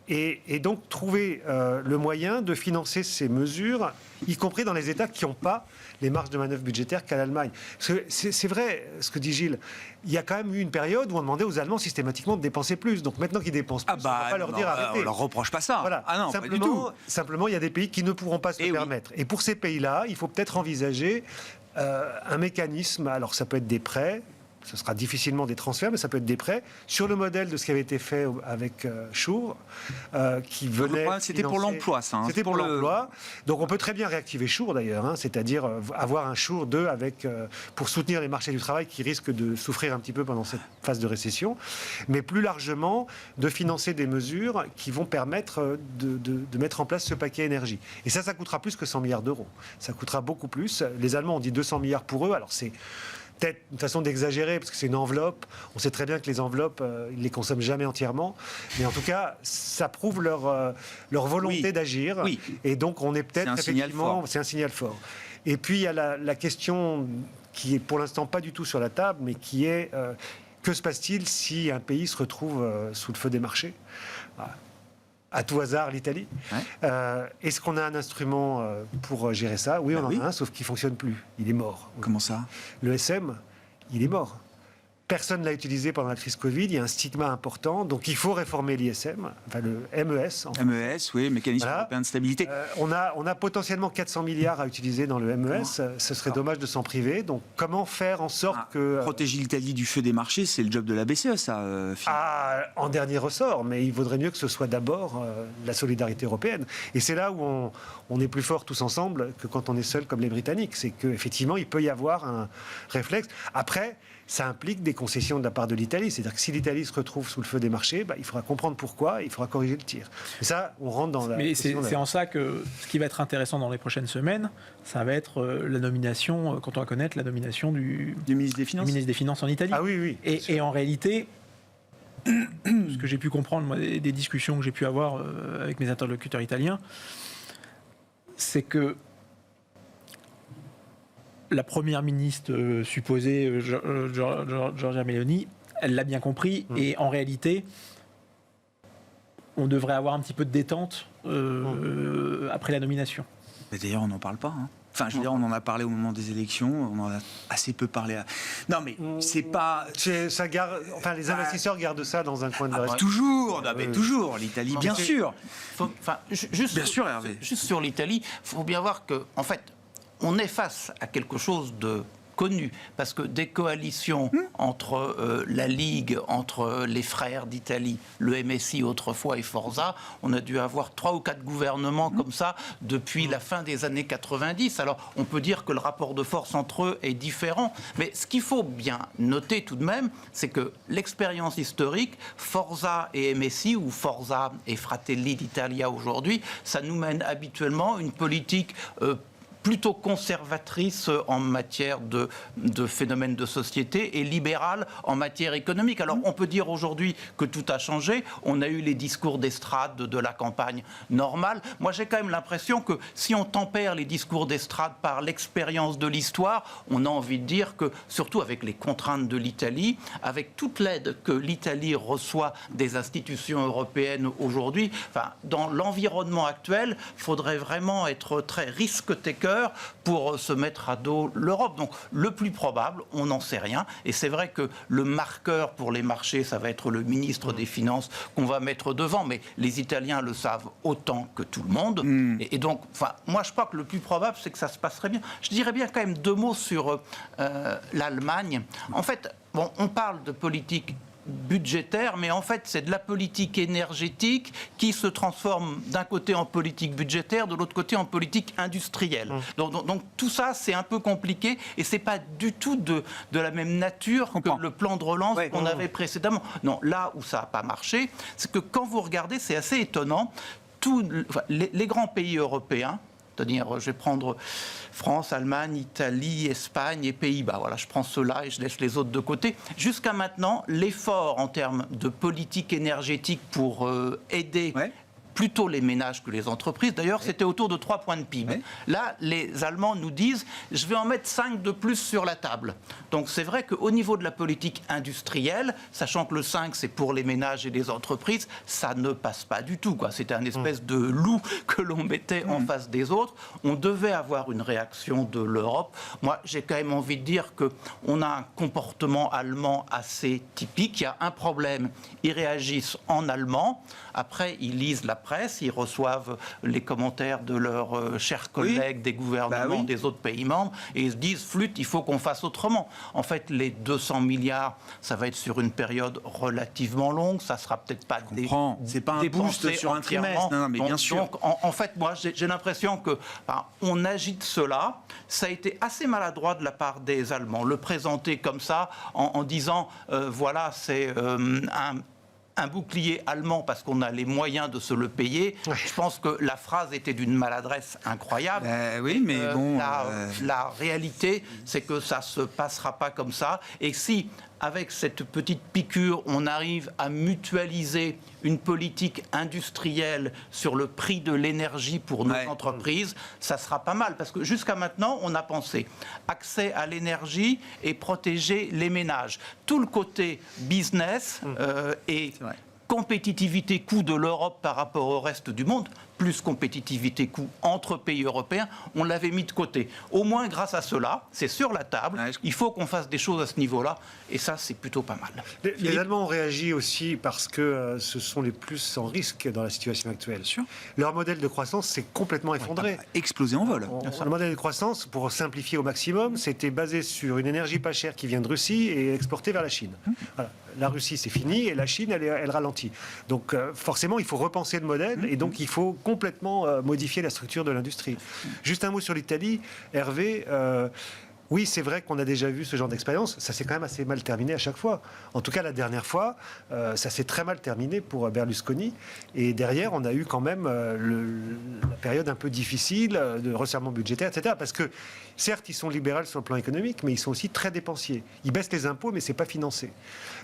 Et donc trouver le moyen de financer ces mesures, y compris dans les États qui n'ont pas les marges de manœuvre budgétaires qu'à l'Allemagne. C'est vrai ce que dit Gilles. Il y a quand même eu une période où on demandait aux Allemands systématiquement de dépenser plus. Donc maintenant qu'ils dépensent plus, on ne va pas leur dire arrêtez. On leur reproche pas ça. Voilà. Non, pas du tout. Simplement, il y a des pays qui ne pourront pas se le permettre. Et pour ces pays-là, il faut peut-être envisager un mécanisme. Alors ça peut être des prêts. Ce sera difficilement des transferts, mais ça peut être des prêts sur le modèle de ce qui avait été fait avec Schur, qui venait. C'était pour l'emploi, ça. C'était pour l'emploi. Donc on peut très bien réactiver Schur d'ailleurs, c'est-à-dire avoir un Schur 2 pour soutenir les marchés du travail qui risquent de souffrir un petit peu pendant cette phase de récession, mais plus largement de financer des mesures qui vont permettre de mettre en place ce paquet énergie. Et ça coûtera plus que 100 milliards d'euros. Ça coûtera beaucoup plus. Les Allemands ont dit 200 milliards pour eux. Alors c'est peut-être une façon d'exagérer, parce que c'est une enveloppe. On sait très bien que les enveloppes, ils ne les consomment jamais entièrement. Mais en tout cas, ça prouve leur volonté d'agir. Oui. Et donc, on est peut-être effectivement... C'est un signal fort. Et puis, il y a la question qui est pour l'instant pas du tout sur la table, mais qui est que se passe-t-il si un pays se retrouve sous le feu des marchés? À tout hasard, l'Italie. Ouais. Est-ce qu'on a un instrument pour gérer ça? Oui, on en a un, sauf qu'il ne fonctionne plus. Il est mort. Comment ça? Le SM, il est mort. Personne ne l'a utilisé pendant la crise Covid. Il y a un stigma important. Donc, il faut réformer l'ISM, enfin le MES. MES, oui, mécanisme européen de stabilité. On a potentiellement 400 milliards à utiliser dans le MES. Ce serait dommage de s'en priver. Donc, comment faire en sorte que... Protéger l'Italie du feu des marchés, c'est le job de la BCE, ça, en dernier ressort. Mais il vaudrait mieux que ce soit d'abord la solidarité européenne. Et c'est là où on est plus fort tous ensemble que quand on est seul comme les Britanniques. C'est qu'effectivement, il peut y avoir un réflexe. Après... ça implique des concessions de la part de l'Italie. C'est-à-dire que si l'Italie se retrouve sous le feu des marchés, il faudra comprendre pourquoi, il faudra corriger le tir. Et ça, on rentre dans la... Mais c'est en ça que ce qui va être intéressant dans les prochaines semaines, ça va être la nomination, quand on va connaître la nomination du ministre des Finances. Du ministre des Finances en Italie. Ah oui. Et en réalité, ce que j'ai pu comprendre, moi, des discussions que j'ai pu avoir avec mes interlocuteurs italiens, c'est que la première ministre supposée, Giorgia Meloni, elle l'a bien compris. Et en réalité, on devrait avoir un petit peu de détente après la nomination. Mais d'ailleurs, on n'en parle pas. Hein. Enfin, je veux dire, on en a parlé au moment des élections, on en a assez peu parlé. Non, mais c'est pas. Ça garde, enfin, les investisseurs gardent ça dans un coin de leur esprit. Toujours, non, mais toujours, l'Italie, bien sûr. Juste, Bien sûr, Hervé. Juste sur l'Italie, il faut bien voir que, en fait, on est face à quelque chose de connu, parce que des coalitions entre la Ligue, entre les frères d'Italie, le MSI autrefois et Forza, on a dû avoir 3 ou 4 gouvernements comme ça depuis la fin des années 90. Alors on peut dire que le rapport de force entre eux est différent, mais ce qu'il faut bien noter tout de même, c'est que l'expérience historique, Forza et MSI, ou Forza et Fratelli d'Italia aujourd'hui, ça nous mène habituellement une politique plutôt conservatrice en matière de phénomènes de société et libérale en matière économique. Alors on peut dire aujourd'hui que tout a changé, on a eu les discours d'estrade de la campagne normale. Moi j'ai quand même l'impression que si on tempère les discours d'estrade par l'expérience de l'histoire, on a envie de dire que, surtout avec les contraintes de l'Italie, avec toute l'aide que l'Italie reçoit des institutions européennes aujourd'hui, enfin, dans l'environnement actuel, il faudrait vraiment être très risque-taker pour se mettre à dos l'Europe. Donc le plus probable, on n'en sait rien, et c'est vrai que le marqueur pour les marchés, ça va être le ministre des Finances qu'on va mettre devant, mais les Italiens le savent autant que tout le monde, et donc, enfin, moi je crois que le plus probable, c'est que ça se passerait bien. Je dirais bien quand même 2 mots sur l'Allemagne. En fait, bon, on parle de politique budgétaire, mais en fait c'est de la politique énergétique qui se transforme d'un côté en politique budgétaire, de l'autre côté en politique industrielle. Donc tout ça c'est un peu compliqué, et c'est pas du tout de la même nature que le plan de relance qu'on avait précédemment. Non, là où ça n'a pas marché, c'est que quand vous regardez, c'est assez étonnant, les grands pays européens, c'est-à-dire, je vais prendre France, Allemagne, Italie, Espagne et Pays-Bas. Voilà, je prends ceux-là et je laisse les autres de côté. Jusqu'à maintenant, l'effort en termes de politique énergétique pour aider plutôt les ménages que les entreprises, d'ailleurs, c'était autour de 3 points de PIB. Là, les Allemands nous disent, je vais en mettre 5 de plus sur la table. Donc c'est vrai qu'au niveau de la politique industrielle, sachant que le 5, c'est pour les ménages et les entreprises, ça ne passe pas du tout, quoi. C'était un espèce de loup que l'on mettait en face des autres. On devait avoir une réaction de l'Europe. Moi, j'ai quand même envie de dire qu'on a un comportement allemand assez typique. Il y a un problème, ils réagissent en allemand. Après, ils lisent la presse, ils reçoivent les commentaires de leurs chers collègues des gouvernements des autres pays membres, et ils se disent, flûte, il faut qu'on fasse autrement. En fait, les 200 milliards, ça va être sur une période relativement longue, ça sera peut-être pas c'est pas un boost sur un trimestre. Non, mais bien sûr. Donc, en fait, moi, j'ai l'impression que on agite cela. Ça a été assez maladroit de la part des Allemands, le présenter comme ça, en disant, voilà, c'est un bouclier allemand parce qu'on a les moyens de se le payer. Je pense que la phrase était d'une maladresse incroyable. Oui, mais bon... La réalité, c'est que ça ne se passera pas comme ça. Et si, avec cette petite piqûre, on arrive à mutualiser une politique industrielle sur le prix de l'énergie pour nos entreprises, ça sera pas mal. Parce que jusqu'à maintenant, on a pensé accès à l'énergie et protéger les ménages. Tout le côté business et compétitivité coût de l'Europe par rapport au reste du monde, plus compétitivité coût entre pays européens, on l'avait mis de côté. Au moins grâce à cela, c'est sur la table, il faut qu'on fasse des choses à ce niveau-là, et ça c'est plutôt pas mal. Les Allemands ont réagi aussi parce que ce sont les plus en risque dans la situation actuelle. Leur modèle de croissance s'est complètement effondré. Explosé en vol. Le modèle de croissance, pour simplifier au maximum, c'était basé sur une énergie pas chère qui vient de Russie et exportée vers la Chine. Voilà. La Russie c'est fini et la Chine elle ralentit. Donc forcément il faut repenser le modèle et donc il faut complètement modifier la structure de l'industrie. Juste un mot sur l'Italie, Hervé. Oui, c'est vrai qu'on a déjà vu ce genre d'expérience. Ça s'est quand même assez mal terminé à chaque fois. En tout cas, la dernière fois, ça s'est très mal terminé pour Berlusconi. Et derrière, on a eu quand même la période un peu difficile de resserrement budgétaire, etc. Parce que, certes, ils sont libéraux sur le plan économique, mais ils sont aussi très dépensiers. Ils baissent les impôts, mais c'est pas financé.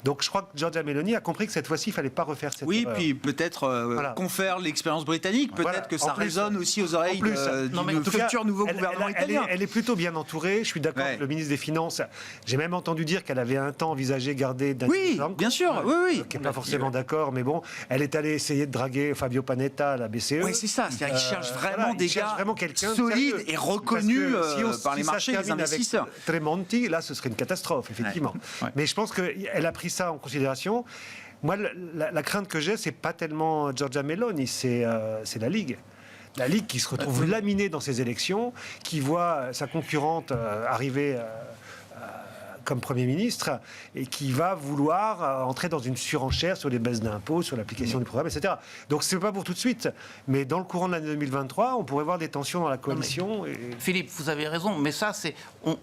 Donc, je crois que Giorgia Meloni a compris que cette fois-ci, il fallait pas refaire cette erreur. Puis peut-être confère l'expérience britannique. Peut-être que ça résonne aussi aux oreilles du futur nouveau gouvernement italien. Elle est plutôt bien entourée. Je suis d'accord d'accord Ouais. que le ministre des Finances, j'ai même entendu dire qu'elle avait un temps envisagé garder Oui, Blanco, bien sûr, oui. qui n'est pas forcément d'accord, mais bon, elle est allée essayer de draguer Fabio Panetta à la BCE. Oui, c'est ça. C'est-à-dire qu'ils cherchent vraiment des ils cherchent gars vraiment quelqu'un de solides sérieux. et reconnus Parce que par les si ça marchés se et les termine investisseurs. avec Tremonti, là, ce serait une catastrophe, effectivement. Ouais. Mais je pense qu'elle a pris ça en considération. Moi, la crainte que j'ai, c'est pas tellement Giorgia Meloni, c'est la Ligue. La Ligue qui se retrouve laminée dans ces élections, qui voit sa concurrente arriver comme Premier ministre et qui va vouloir entrer dans une surenchère sur les baisses d'impôts, sur l'application du programme, etc. Donc c'est pas pour tout de suite, mais dans le courant de l'année 2023, on pourrait voir des tensions dans la coalition. Philippe, vous avez raison, mais ça,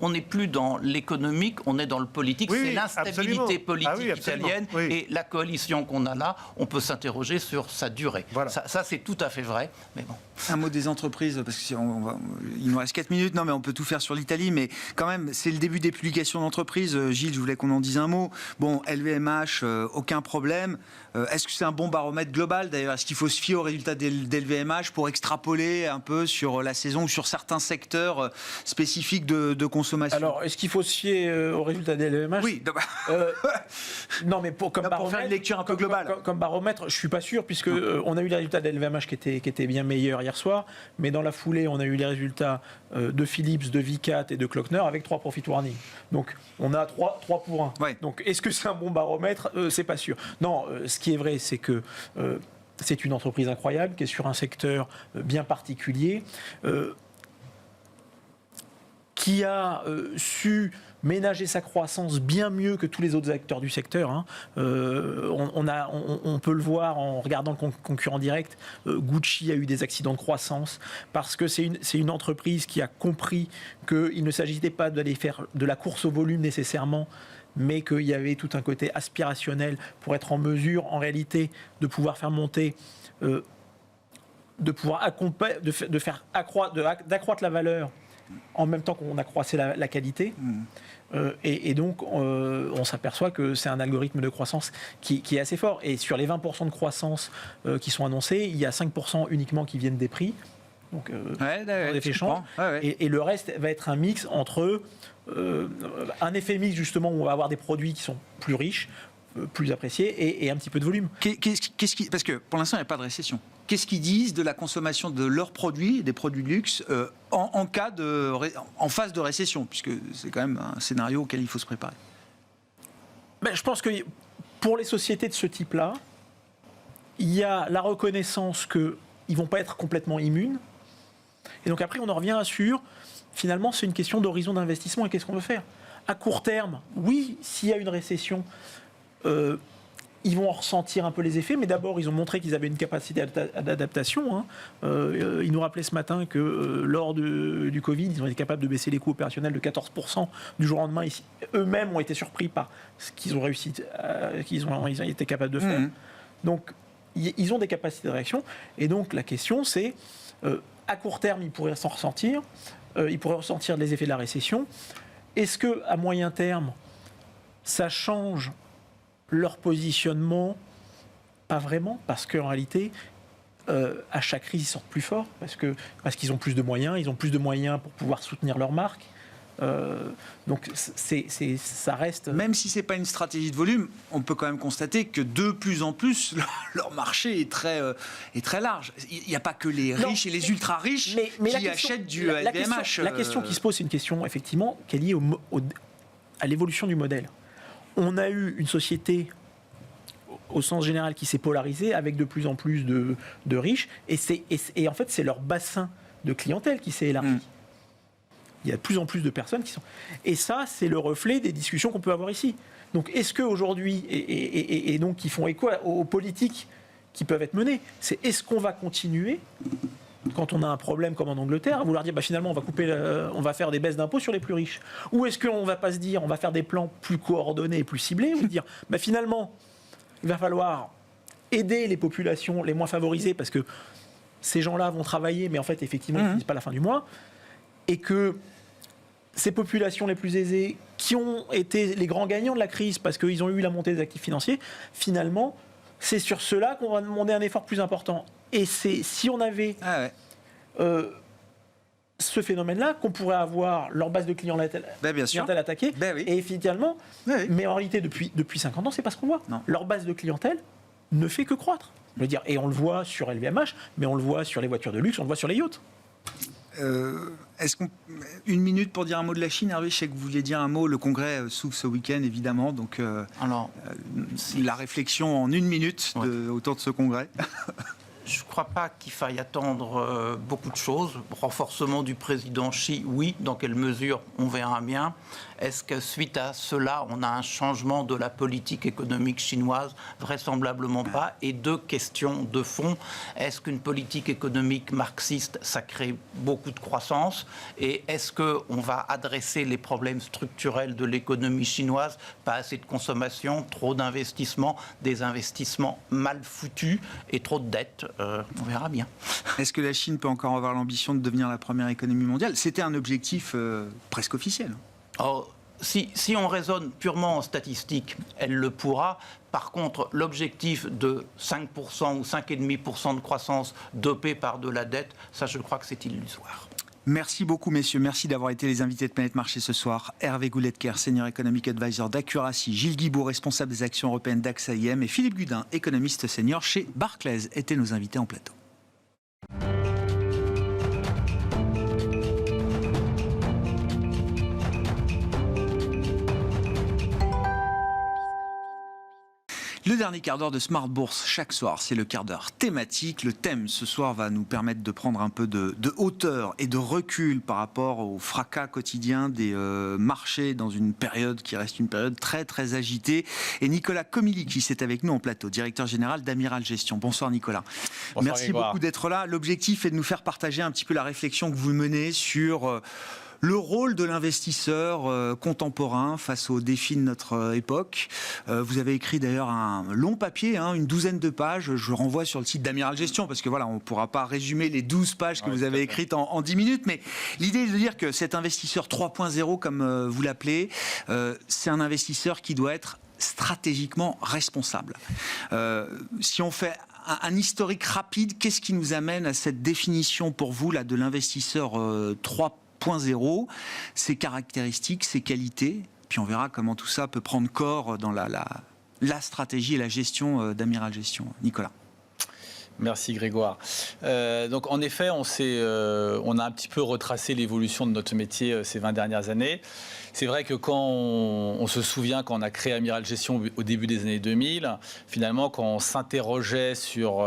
on n'est plus dans l'économique, on est dans le politique. Oui, c'est oui, l'instabilité absolument. politique Ah oui, absolument. italienne Oui. et la coalition qu'on a là, on peut s'interroger sur sa durée. Voilà. Ça, c'est tout à fait vrai, mais bon. Un mot des entreprises, parce qu'il nous reste 4 minutes. Non, mais on peut tout faire sur l'Italie, mais quand même, c'est le début des publications d'entreprises. Gilles, je voulais qu'on en dise un mot. Bon, LVMH, aucun problème. Est-ce que c'est un bon baromètre global, d'ailleurs? Est-ce qu'il faut se fier aux résultats d'LVMH pour extrapoler un peu sur la saison ou sur certains secteurs spécifiques de consommation? Alors, est-ce qu'il faut se fier aux résultats des LVMH? Oui. Non, mais comme Non, pour faire une lecture un peu globale. Comme baromètre, je suis pas sûr, puisque on a eu les résultats de LVMH qui étaient bien meilleurs hier soir, mais dans la foulée, on a eu les résultats de Philips, de Vicat et de Klöckner avec 3 profit warnings. Donc, on a 3 pour 1. Ouais. Donc, est-ce que c'est un bon baromètre? C'est pas sûr. Non, ce qui est vrai, c'est que c'est une entreprise incroyable qui est sur un secteur bien particulier, qui a su ménager sa croissance bien mieux que tous les autres acteurs du secteur. Hein. On peut le voir en regardant le concurrent direct. Gucci a eu des accidents de croissance parce que c'est une entreprise qui a compris qu'il ne s'agissait pas d'aller faire de la course au volume nécessairement, mais qu'il y avait tout un côté aspirationnel pour être en mesure, en réalité, de pouvoir faire monter, d'accroître la valeur en même temps qu'on accroissait la qualité. Et donc, on s'aperçoit que c'est un algorithme de croissance qui est assez fort. Et sur les 20% de croissance qui sont annoncés, il y a 5% uniquement qui viennent des prix. Donc, effet change. Et le reste va être un mix entre un effet mix, justement, où on va avoir des produits qui sont plus riches, plus appréciés, et un petit peu de volume. Parce que pour l'instant, il n'y a pas de récession. Qu'est-ce qu'ils disent de la consommation de leurs produits, des produits de luxe, en phase de récession, puisque c'est quand même un scénario auquel il faut se préparer? Je pense que pour les sociétés de ce type-là, il y a la reconnaissance qu'ils ne vont pas être complètement immunes. Et donc après, on en revient sur, finalement, c'est une question d'horizon d'investissement et qu'est-ce qu'on veut faire. À court terme, oui, s'il y a une récession, ils vont en ressentir un peu les effets, mais d'abord, ils ont montré qu'ils avaient une capacité d'adaptation. Hein. Ils nous rappelaient ce matin que lors du Covid, ils ont été capables de baisser les coûts opérationnels de 14% du jour au lendemain. Eux-mêmes ont été surpris par ce qu'ils ont réussi, ils ont été capables de faire. Donc, ils ont des capacités de réaction. Et donc, la question, c'est, à court terme, ils pourraient s'en ressentir. Ils pourraient ressentir les effets de la récession. Est-ce qu'à moyen terme, ça change leur positionnement? Pas vraiment, parce qu'en réalité, à chaque crise, ils sortent plus forts, parce qu'ils ont plus de moyens, pour pouvoir soutenir leur marque. Donc ça reste... Même si ce n'est pas une stratégie de volume, on peut quand même constater que de plus en plus, leur marché est très large. Il n'y a pas que les riches et les ultra-riches qui achètent du LVMH. La question qui se pose, c'est une question, effectivement, qui est liée à l'évolution du modèle. On a eu une société, au sens général, qui s'est polarisée avec de plus en plus de riches, et en fait, c'est leur bassin de clientèle qui s'est élargi. Il y a de plus en plus de personnes qui sont... Et ça, c'est le reflet des discussions qu'on peut avoir ici. Donc, est-ce qu'aujourd'hui, et donc qui font écho aux politiques qui peuvent être menées, c'est est-ce qu'on va continuer, quand on a un problème comme en Angleterre, à vouloir dire finalement on va faire des baisses d'impôts sur les plus riches, ou est-ce qu'on va pas se dire on va faire des plans plus coordonnés et plus ciblés, ou dire finalement il va falloir aider les populations les moins favorisées parce que ces gens-là vont travailler mais en fait effectivement ils finissent pas à la fin du mois, et que ces populations les plus aisées qui ont été les grands gagnants de la crise parce qu'ils ont eu la montée des actifs financiers, finalement c'est sur ceux-là qu'on va demander un effort plus important. Et si on avait ce phénomène-là qu'on pourrait avoir leur base de clientèle, bien sûr. attaquée. Ben oui. Et finalement, mais en réalité, depuis 50 ans, c'est pas ce qu'on voit. Non. Leur base de clientèle ne fait que croître. Je veux dire, et on le voit sur LVMH, mais on le voit sur les voitures de luxe, on le voit sur les yachts. Est-ce qu'on une minute pour dire un mot de la Chine, Hervé? Je sais que vous vouliez dire un mot. Le congrès s'ouvre ce week-end, évidemment. Donc, Alors, la réflexion en une minute autour de ce congrès. je ne crois pas qu'il faille attendre beaucoup de choses. Renforcement du président Xi, oui. Dans quelle mesure, on verra bien. Est-ce que suite à cela, on a un changement de la politique économique chinoise? Vraisemblablement pas. Et deux questions de fond. Est-ce qu'une politique économique marxiste, ça crée beaucoup de croissance? Et est-ce qu'on va adresser les problèmes structurels de l'économie chinoise? Pas assez de consommation, trop d'investissements, des investissements mal foutus et trop de dettes. On verra bien. Est-ce que la Chine peut encore avoir l'ambition de devenir la première économie mondiale? C'était un objectif presque officiel. Alors, si on raisonne purement en statistiques, elle le pourra. Par contre, l'objectif de 5% ou 5,5% de croissance dopé par de la dette, ça je crois que c'est illusoire. Merci beaucoup, messieurs. Merci d'avoir été les invités de Planète Marché ce soir. Hervé Gouletker, Senior Economic Advisor d'Accuracy, Gilles Guibaud, responsable des actions européennes d'AXA IM, et Philippe Gudin, économiste senior chez Barclays, étaient nos invités en plateau. Le dernier quart d'heure de Smart Bourse, chaque soir, c'est le quart d'heure thématique. Le thème ce soir va nous permettre de prendre un peu de hauteur et de recul par rapport au fracas quotidien des marchés dans une période qui reste une période très très agitée. Et Nicolas Comilly qui est avec nous en plateau, directeur général d'Amiral Gestion. Bonsoir Nicolas. Bonsoir, merci Grégoire. beaucoup d'être là. L'objectif est de nous faire partager un petit peu la réflexion que vous menez sur le rôle de l'investisseur contemporain face aux défis de notre époque. Vous avez écrit d'ailleurs un long papier, une douzaine de pages. Je renvoie sur le site d'Amiral Gestion parce que voilà, on ne pourra pas résumer les 12 pages que vous avez écrites en 10 minutes. Mais l'idée est de dire que cet investisseur 3.0, comme vous l'appelez, c'est un investisseur qui doit être stratégiquement responsable. Si on fait un historique rapide, qu'est-ce qui nous amène à cette définition pour vous là, de l'investisseur 3.0, ses caractéristiques, ses qualités, puis on verra comment tout ça peut prendre corps dans la stratégie et la gestion d'Amiral Gestion. Nicolas. Merci Grégoire. Donc en effet, on a un petit peu retracé l'évolution de notre métier ces 20 dernières années. C'est vrai que quand on se souvient, quand on a créé Amiral Gestion au début des années 2000, finalement, quand on s'interrogeait sur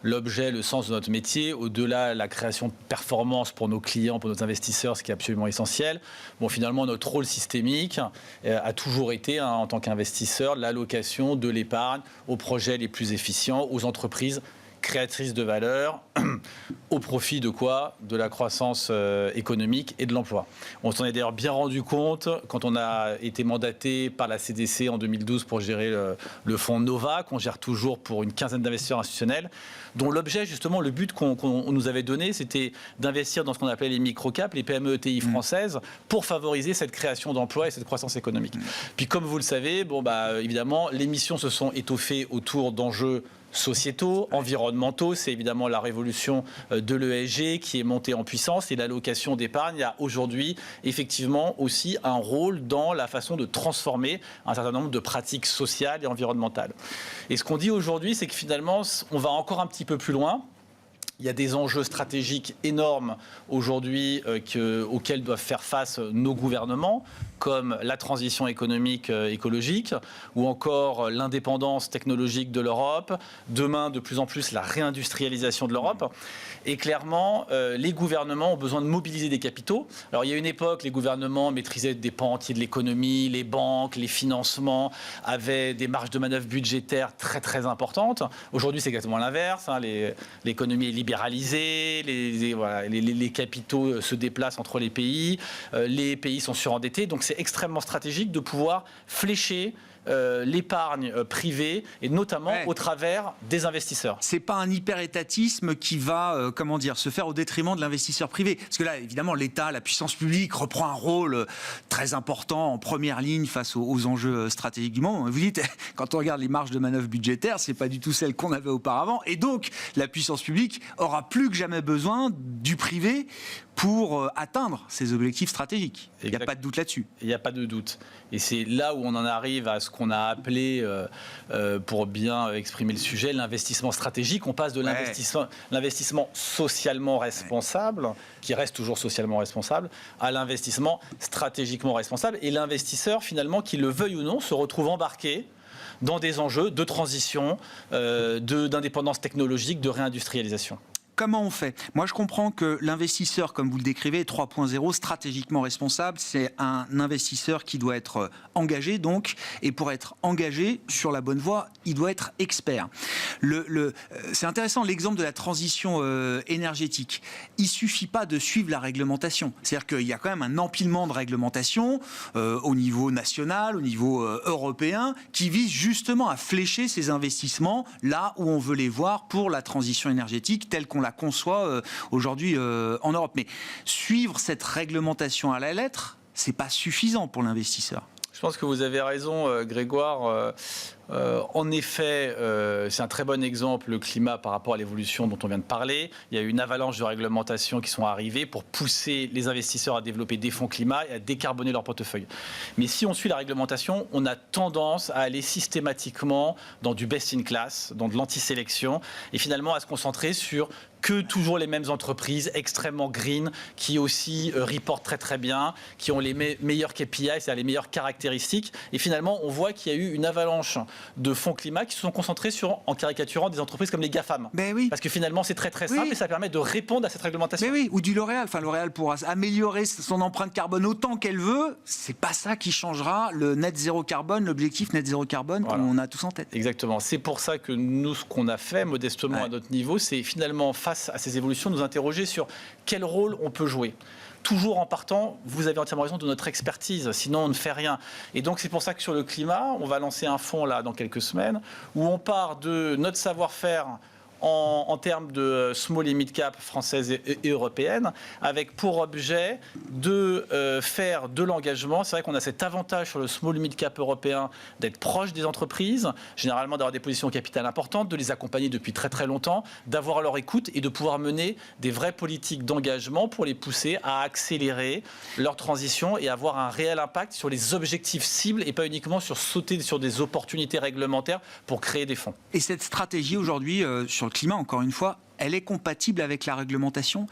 l'objet, le sens de notre métier, au-delà de la création de performance pour nos clients, pour nos investisseurs, ce qui est absolument essentiel, bon, finalement, notre rôle systémique a toujours été, en tant qu'investisseur, l'allocation de l'épargne aux projets les plus efficients, aux entreprises créatrice de valeur, au profit de quoi? De la croissance économique et de l'emploi. On s'en est d'ailleurs bien rendu compte quand on a été mandaté par la CDC en 2012 pour gérer le fonds Nova, qu'on gère toujours pour une quinzaine d'investisseurs institutionnels, dont l'objet, justement, le but qu'on nous avait donné, c'était d'investir dans ce qu'on appelait les micro-caps, les PME ETI françaises, pour favoriser cette création d'emplois et cette croissance économique. Puis comme vous le savez, évidemment, les missions se sont étoffées autour d'enjeux sociétaux, environnementaux. C'est évidemment la révolution de l'ESG qui est montée en puissance, et l'allocation d'épargne a aujourd'hui effectivement aussi un rôle dans la façon de transformer un certain nombre de pratiques sociales et environnementales. Et ce qu'on dit aujourd'hui, c'est que finalement, on va encore un petit peu plus loin. Il y a des enjeux stratégiques énormes aujourd'hui auxquels doivent faire face nos gouvernements, comme la transition économique, écologique, ou encore l'indépendance technologique de l'Europe, demain de plus en plus la réindustrialisation de l'Europe. Et clairement, les gouvernements ont besoin de mobiliser des capitaux. Alors il y a une époque, les gouvernements maîtrisaient des pans entiers de l'économie, les banques, les financements, avaient des marges de manœuvre budgétaires très très importantes. Aujourd'hui, c'est exactement l'inverse. L'économie est libéralisée, les capitaux se déplacent entre les pays sont surendettés. Donc c'est extrêmement stratégique de pouvoir flécher l'épargne privée, et notamment au travers des investisseurs. C'est pas un hyper-étatisme qui va se faire au détriment de l'investisseur privé. Parce que là, évidemment, l'État, la puissance publique reprend un rôle très important en première ligne face aux enjeux stratégiques du moment. Vous dites, quand on regarde les marges de manœuvre budgétaires, c'est pas du tout celles qu'on avait auparavant. Et donc, la puissance publique aura plus que jamais besoin du privé pour atteindre ces objectifs stratégiques. Il n'y a pas de doute là-dessus. Il n'y a pas de doute. Et c'est là où on en arrive à ce qu'on a appelé, pour bien exprimer le sujet, l'investissement stratégique. On passe de l'investissement socialement responsable, qui reste toujours socialement responsable, à l'investissement stratégiquement responsable. Et l'investisseur, finalement, qu'il le veuille ou non, se retrouve embarqué dans des enjeux de transition, d'indépendance technologique, de réindustrialisation. Comment on fait ? Moi, je comprends que l'investisseur, comme vous le décrivez, 3.0, stratégiquement responsable, c'est un investisseur qui doit être engagé, donc, et pour être engagé sur la bonne voie, il doit être expert. C'est intéressant, l'exemple de la transition énergétique. Il ne suffit pas de suivre la réglementation. C'est-à-dire qu'il y a quand même un empilement de réglementation au niveau national, au niveau européen, qui vise justement à flécher ces investissements là où on veut les voir pour la transition énergétique telle qu'on la conçoit aujourd'hui en Europe. Mais suivre cette réglementation à la lettre, c'est pas suffisant pour l'investisseur. Je pense que vous avez raison, Grégoire. En effet, c'est un très bon exemple, le climat par rapport à l'évolution dont on vient de parler. Il y a eu une avalanche de réglementations qui sont arrivées pour pousser les investisseurs à développer des fonds climat et à décarboner leur portefeuille. Mais si on suit la réglementation, on a tendance à aller systématiquement dans du best-in-class, dans de l'anti-sélection, et finalement à se concentrer sur que toujours les mêmes entreprises extrêmement green, qui aussi reportent très très bien, qui ont les meilleurs KPI, c'est-à-dire les meilleures caractéristiques. Et finalement, on voit qu'il y a eu une avalanche de fonds climat qui se sont concentrés sur, en caricaturant, des entreprises comme les GAFAM. Ben oui. Parce que finalement, c'est très très simple et ça permet de répondre à cette réglementation. Mais oui, ou du L'Oréal. Enfin, L'Oréal pourra améliorer son empreinte carbone autant qu'elle veut. C'est pas ça qui changera le net zéro carbone, l'objectif net zéro carbone qu'on a tous en tête. Exactement. C'est pour ça que nous, ce qu'on a fait modestement à notre niveau, c'est finalement, face à ces évolutions, nous interroger sur quel rôle on peut jouer. Toujours en partant, vous avez entièrement raison, de notre expertise, sinon on ne fait rien. Et donc c'est pour ça que sur le climat, on va lancer un fonds là dans quelques semaines, où on part de notre savoir-faire en termes de small et mid cap française et européenne, avec pour objet de faire de l'engagement. C'est vrai qu'on a cet avantage sur le small et mid cap européen d'être proche des entreprises, généralement d'avoir des positions capitales importantes, de les accompagner depuis très très longtemps, d'avoir leur écoute et de pouvoir mener des vraies politiques d'engagement pour les pousser à accélérer leur transition et avoir un réel impact sur les objectifs cibles et pas uniquement sur sauter sur des opportunités réglementaires pour créer des fonds. Et cette stratégie aujourd'hui sur le climat, encore une fois, elle est compatible avec la réglementation.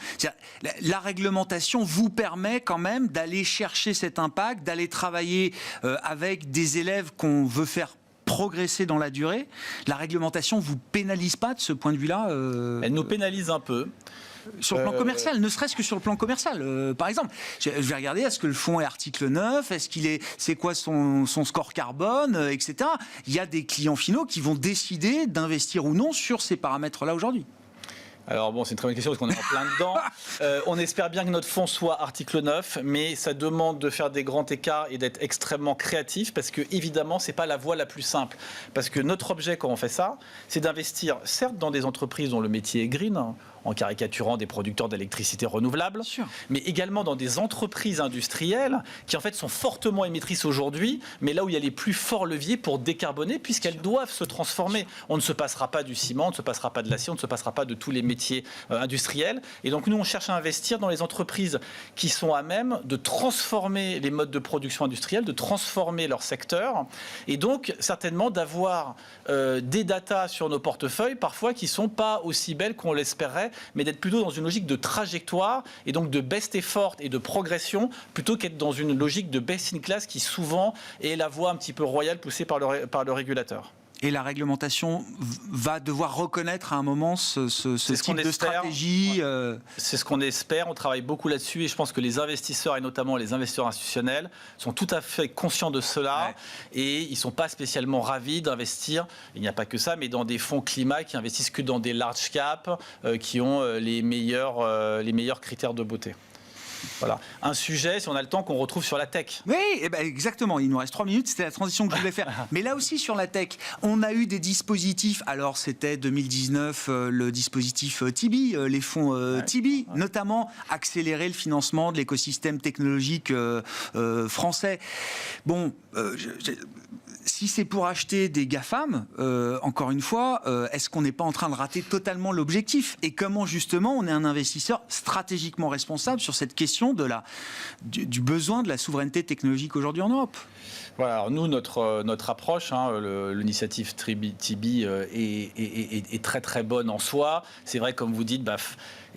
La réglementation vous permet quand même d'aller chercher cet impact, d'aller travailler avec des élèves qu'on veut faire progresser dans la durée. La réglementation ne vous pénalise pas de ce point de vue-là Elle nous pénalise un peu. Sur le plan commercial, ne serait-ce que sur le plan commercial. Par exemple, je vais regarder, est-ce que le fonds est article 9 ? C'est quoi son score carbone, etc. Il y a des clients finaux qui vont décider d'investir ou non sur ces paramètres-là aujourd'hui. Alors bon, c'est une très bonne question parce qu'on est en plein dedans. On espère bien que notre fonds soit article 9, mais ça demande de faire des grands écarts et d'être extrêmement créatif parce que évidemment, c'est pas la voie la plus simple. Parce que notre objet quand on fait ça, c'est d'investir certes dans des entreprises dont le métier est green, en caricaturant des producteurs d'électricité renouvelable, mais également dans des entreprises industrielles qui en fait sont fortement émettrices aujourd'hui, mais là où il y a les plus forts leviers pour décarboner puisqu'elles doivent se transformer. On ne se passera pas du ciment, on ne se passera pas de l'acier, on ne se passera pas de tous les métiers industriels. Et donc nous, on cherche à investir dans les entreprises qui sont à même de transformer les modes de production industrielle, de transformer leur secteur, et donc certainement d'avoir des datas sur nos portefeuilles, parfois qui ne sont pas aussi belles qu'on l'espérait, mais d'être plutôt dans une logique de trajectoire et donc de best effort et de progression plutôt qu'être dans une logique de best in class qui souvent est la voie un petit peu royale poussée par le régulateur. Et la réglementation va devoir reconnaître à un moment ce type de stratégie. C'est ce qu'on espère. On travaille beaucoup là-dessus et je pense que les investisseurs et notamment les investisseurs institutionnels sont tout à fait conscients de cela et ils ne sont pas spécialement ravis d'investir. Il n'y a pas que ça, mais dans des fonds climat qui investissent que dans des large caps qui ont les meilleurs critères de beauté. Voilà. Un sujet, si on a le temps, qu'on retrouve sur la tech. Oui, exactement. Il nous reste 3 minutes. C'était la transition que je voulais faire. Mais là aussi, sur la tech, on a eu des dispositifs. Alors, c'était 2019, le dispositif Tibi, les fonds Tibi, notamment accélérer le financement de l'écosystème technologique français. Bon, si c'est pour acheter des GAFAM, encore une fois, est-ce qu'on n'est pas en train de rater totalement l'objectif? Et comment justement on est un investisseur stratégiquement responsable sur cette question du besoin de la souveraineté technologique aujourd'hui en Europe? Voilà, alors nous, notre approche, l'initiative Tibi est très très bonne en soi. C'est vrai, comme vous dites,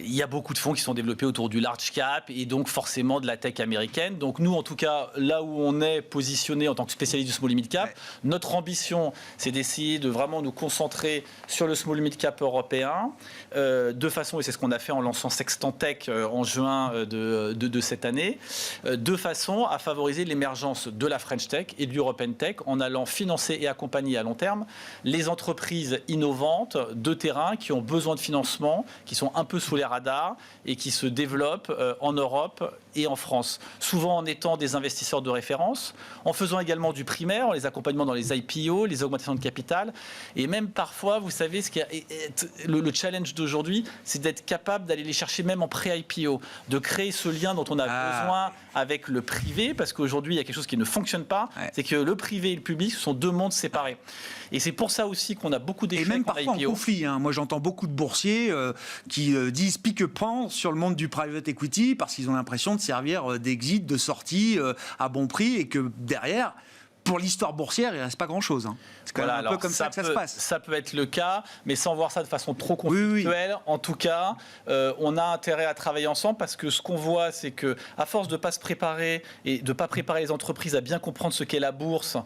il y a beaucoup de fonds qui sont développés autour du large cap et donc forcément de la tech américaine. Donc nous, en tout cas, là où on est positionné en tant que spécialiste du small mid cap, notre ambition, c'est d'essayer de vraiment nous concentrer sur le small mid cap européen de façon, et c'est ce qu'on a fait en lançant Sextant Tech en juin de cette année, de façon à favoriser l'émergence de la French Tech et de l'European Tech en allant financer et accompagner à long terme les entreprises innovantes de terrain qui ont besoin de financement, qui sont un peu sous les radars et qui se développent en Europe et en France. Souvent en étant des investisseurs de référence, en faisant également du primaire, en les accompagnant dans les IPO, les augmentations de capital. Et même parfois, vous savez, le challenge d'aujourd'hui, c'est d'être capable d'aller les chercher même en pré-IPO, de créer ce lien dont on a besoin avec le privé, parce qu'aujourd'hui, il y a quelque chose qui ne fonctionne pas, c'est que le privé et le public, ce sont deux mondes séparés. Et c'est pour ça aussi qu'on a beaucoup d'échecs en IPO. Et même parfois en conflit. Moi, j'entends beaucoup de boursiers qui disent pique-pan sur le monde du private equity parce qu'ils ont l'impression de servir d'exit, de sortie à bon prix et que derrière, pour l'histoire boursière, il ne reste pas grand-chose. C'est quand même un peu comme ça que ça se passe. Ça peut être le cas, mais sans voir ça de façon trop conflictuelle. Oui. En tout cas, on a intérêt à travailler ensemble parce que ce qu'on voit, c'est qu'à force de ne pas se préparer et de ne pas préparer les entreprises à bien comprendre ce qu'est la bourse,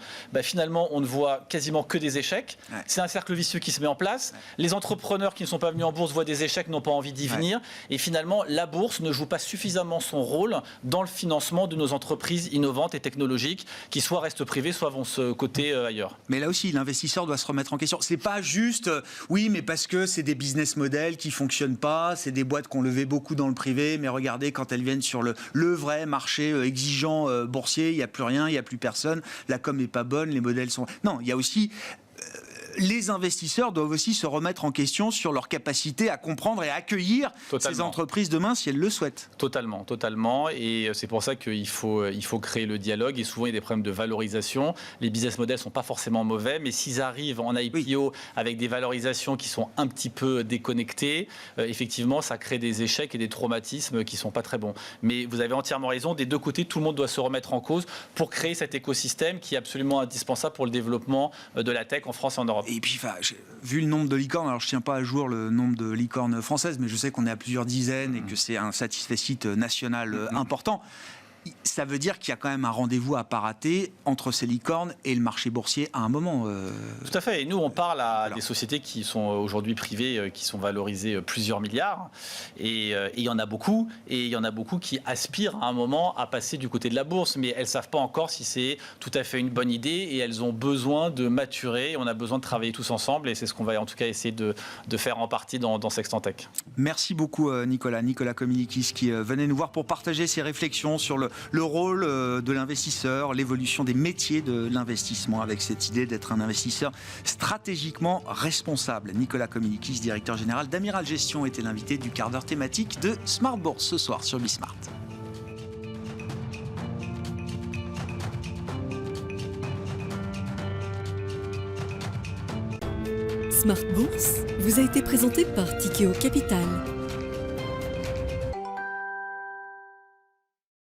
finalement, on ne voit quasiment que des échecs. Ouais. C'est un cercle vicieux qui se met en place. Ouais. Les entrepreneurs qui ne sont pas venus en bourse voient des échecs, n'ont pas envie d'y venir. Et finalement, la bourse ne joue pas suffisamment son rôle dans le financement de nos entreprises innovantes et technologiques qui soit restent privées, soit vont se coter ailleurs. Mais là aussi, l'investisseur doit se remettre en question. C'est pas juste, oui, mais parce que c'est des business models qui fonctionnent pas, c'est des boîtes qui ont levé beaucoup dans le privé, mais regardez, quand elles viennent sur le vrai marché exigeant boursier, il n'y a plus rien, il n'y a plus personne, la com n'est pas bonne, les modèles sont... Non, il y a aussi... Les investisseurs doivent aussi se remettre en question sur leur capacité à comprendre et à accueillir ces entreprises demain si elles le souhaitent. Totalement, totalement. Et c'est pour ça qu'il faut créer le dialogue. Et souvent, il y a des problèmes de valorisation. Les business models ne sont pas forcément mauvais, mais s'ils arrivent en IPO avec des valorisations qui sont un petit peu déconnectées, effectivement, ça crée des échecs et des traumatismes qui ne sont pas très bons. Mais vous avez entièrement raison. Des deux côtés, tout le monde doit se remettre en cause pour créer cet écosystème qui est absolument indispensable pour le développement de la tech en France et en Europe. Et puis, vu le nombre de licornes, alors je ne tiens pas à jour le nombre de licornes françaises, mais je sais qu'on est à plusieurs dizaines et que c'est un satisfecit national important. Ça veut dire qu'il y a quand même un rendez-vous à pas rater entre ces licornes et le marché boursier à un moment. Tout à fait. Et nous, on parle à des sociétés qui sont aujourd'hui privées, qui sont valorisées plusieurs milliards. Et il y en a beaucoup. Et il y en a beaucoup qui aspirent à un moment à passer du côté de la bourse. Mais elles ne savent pas encore si c'est tout à fait une bonne idée. Et elles ont besoin de maturer. On a besoin de travailler tous ensemble. Et c'est ce qu'on va en tout cas essayer de faire en partie dans Sextant Tech. Merci beaucoup, Nicolas Komilikis, qui venait nous voir pour partager ses réflexions sur le rôle de l'investisseur, l'évolution des métiers de l'investissement avec cette idée d'être un investisseur stratégiquement responsable. Nicolas Komilikis, directeur général d'Amiral Gestion, était l'invité du quart d'heure thématique de Smart Bourse ce soir sur Bismart. Smart Bourse vous a été présenté par Tikeo Capital.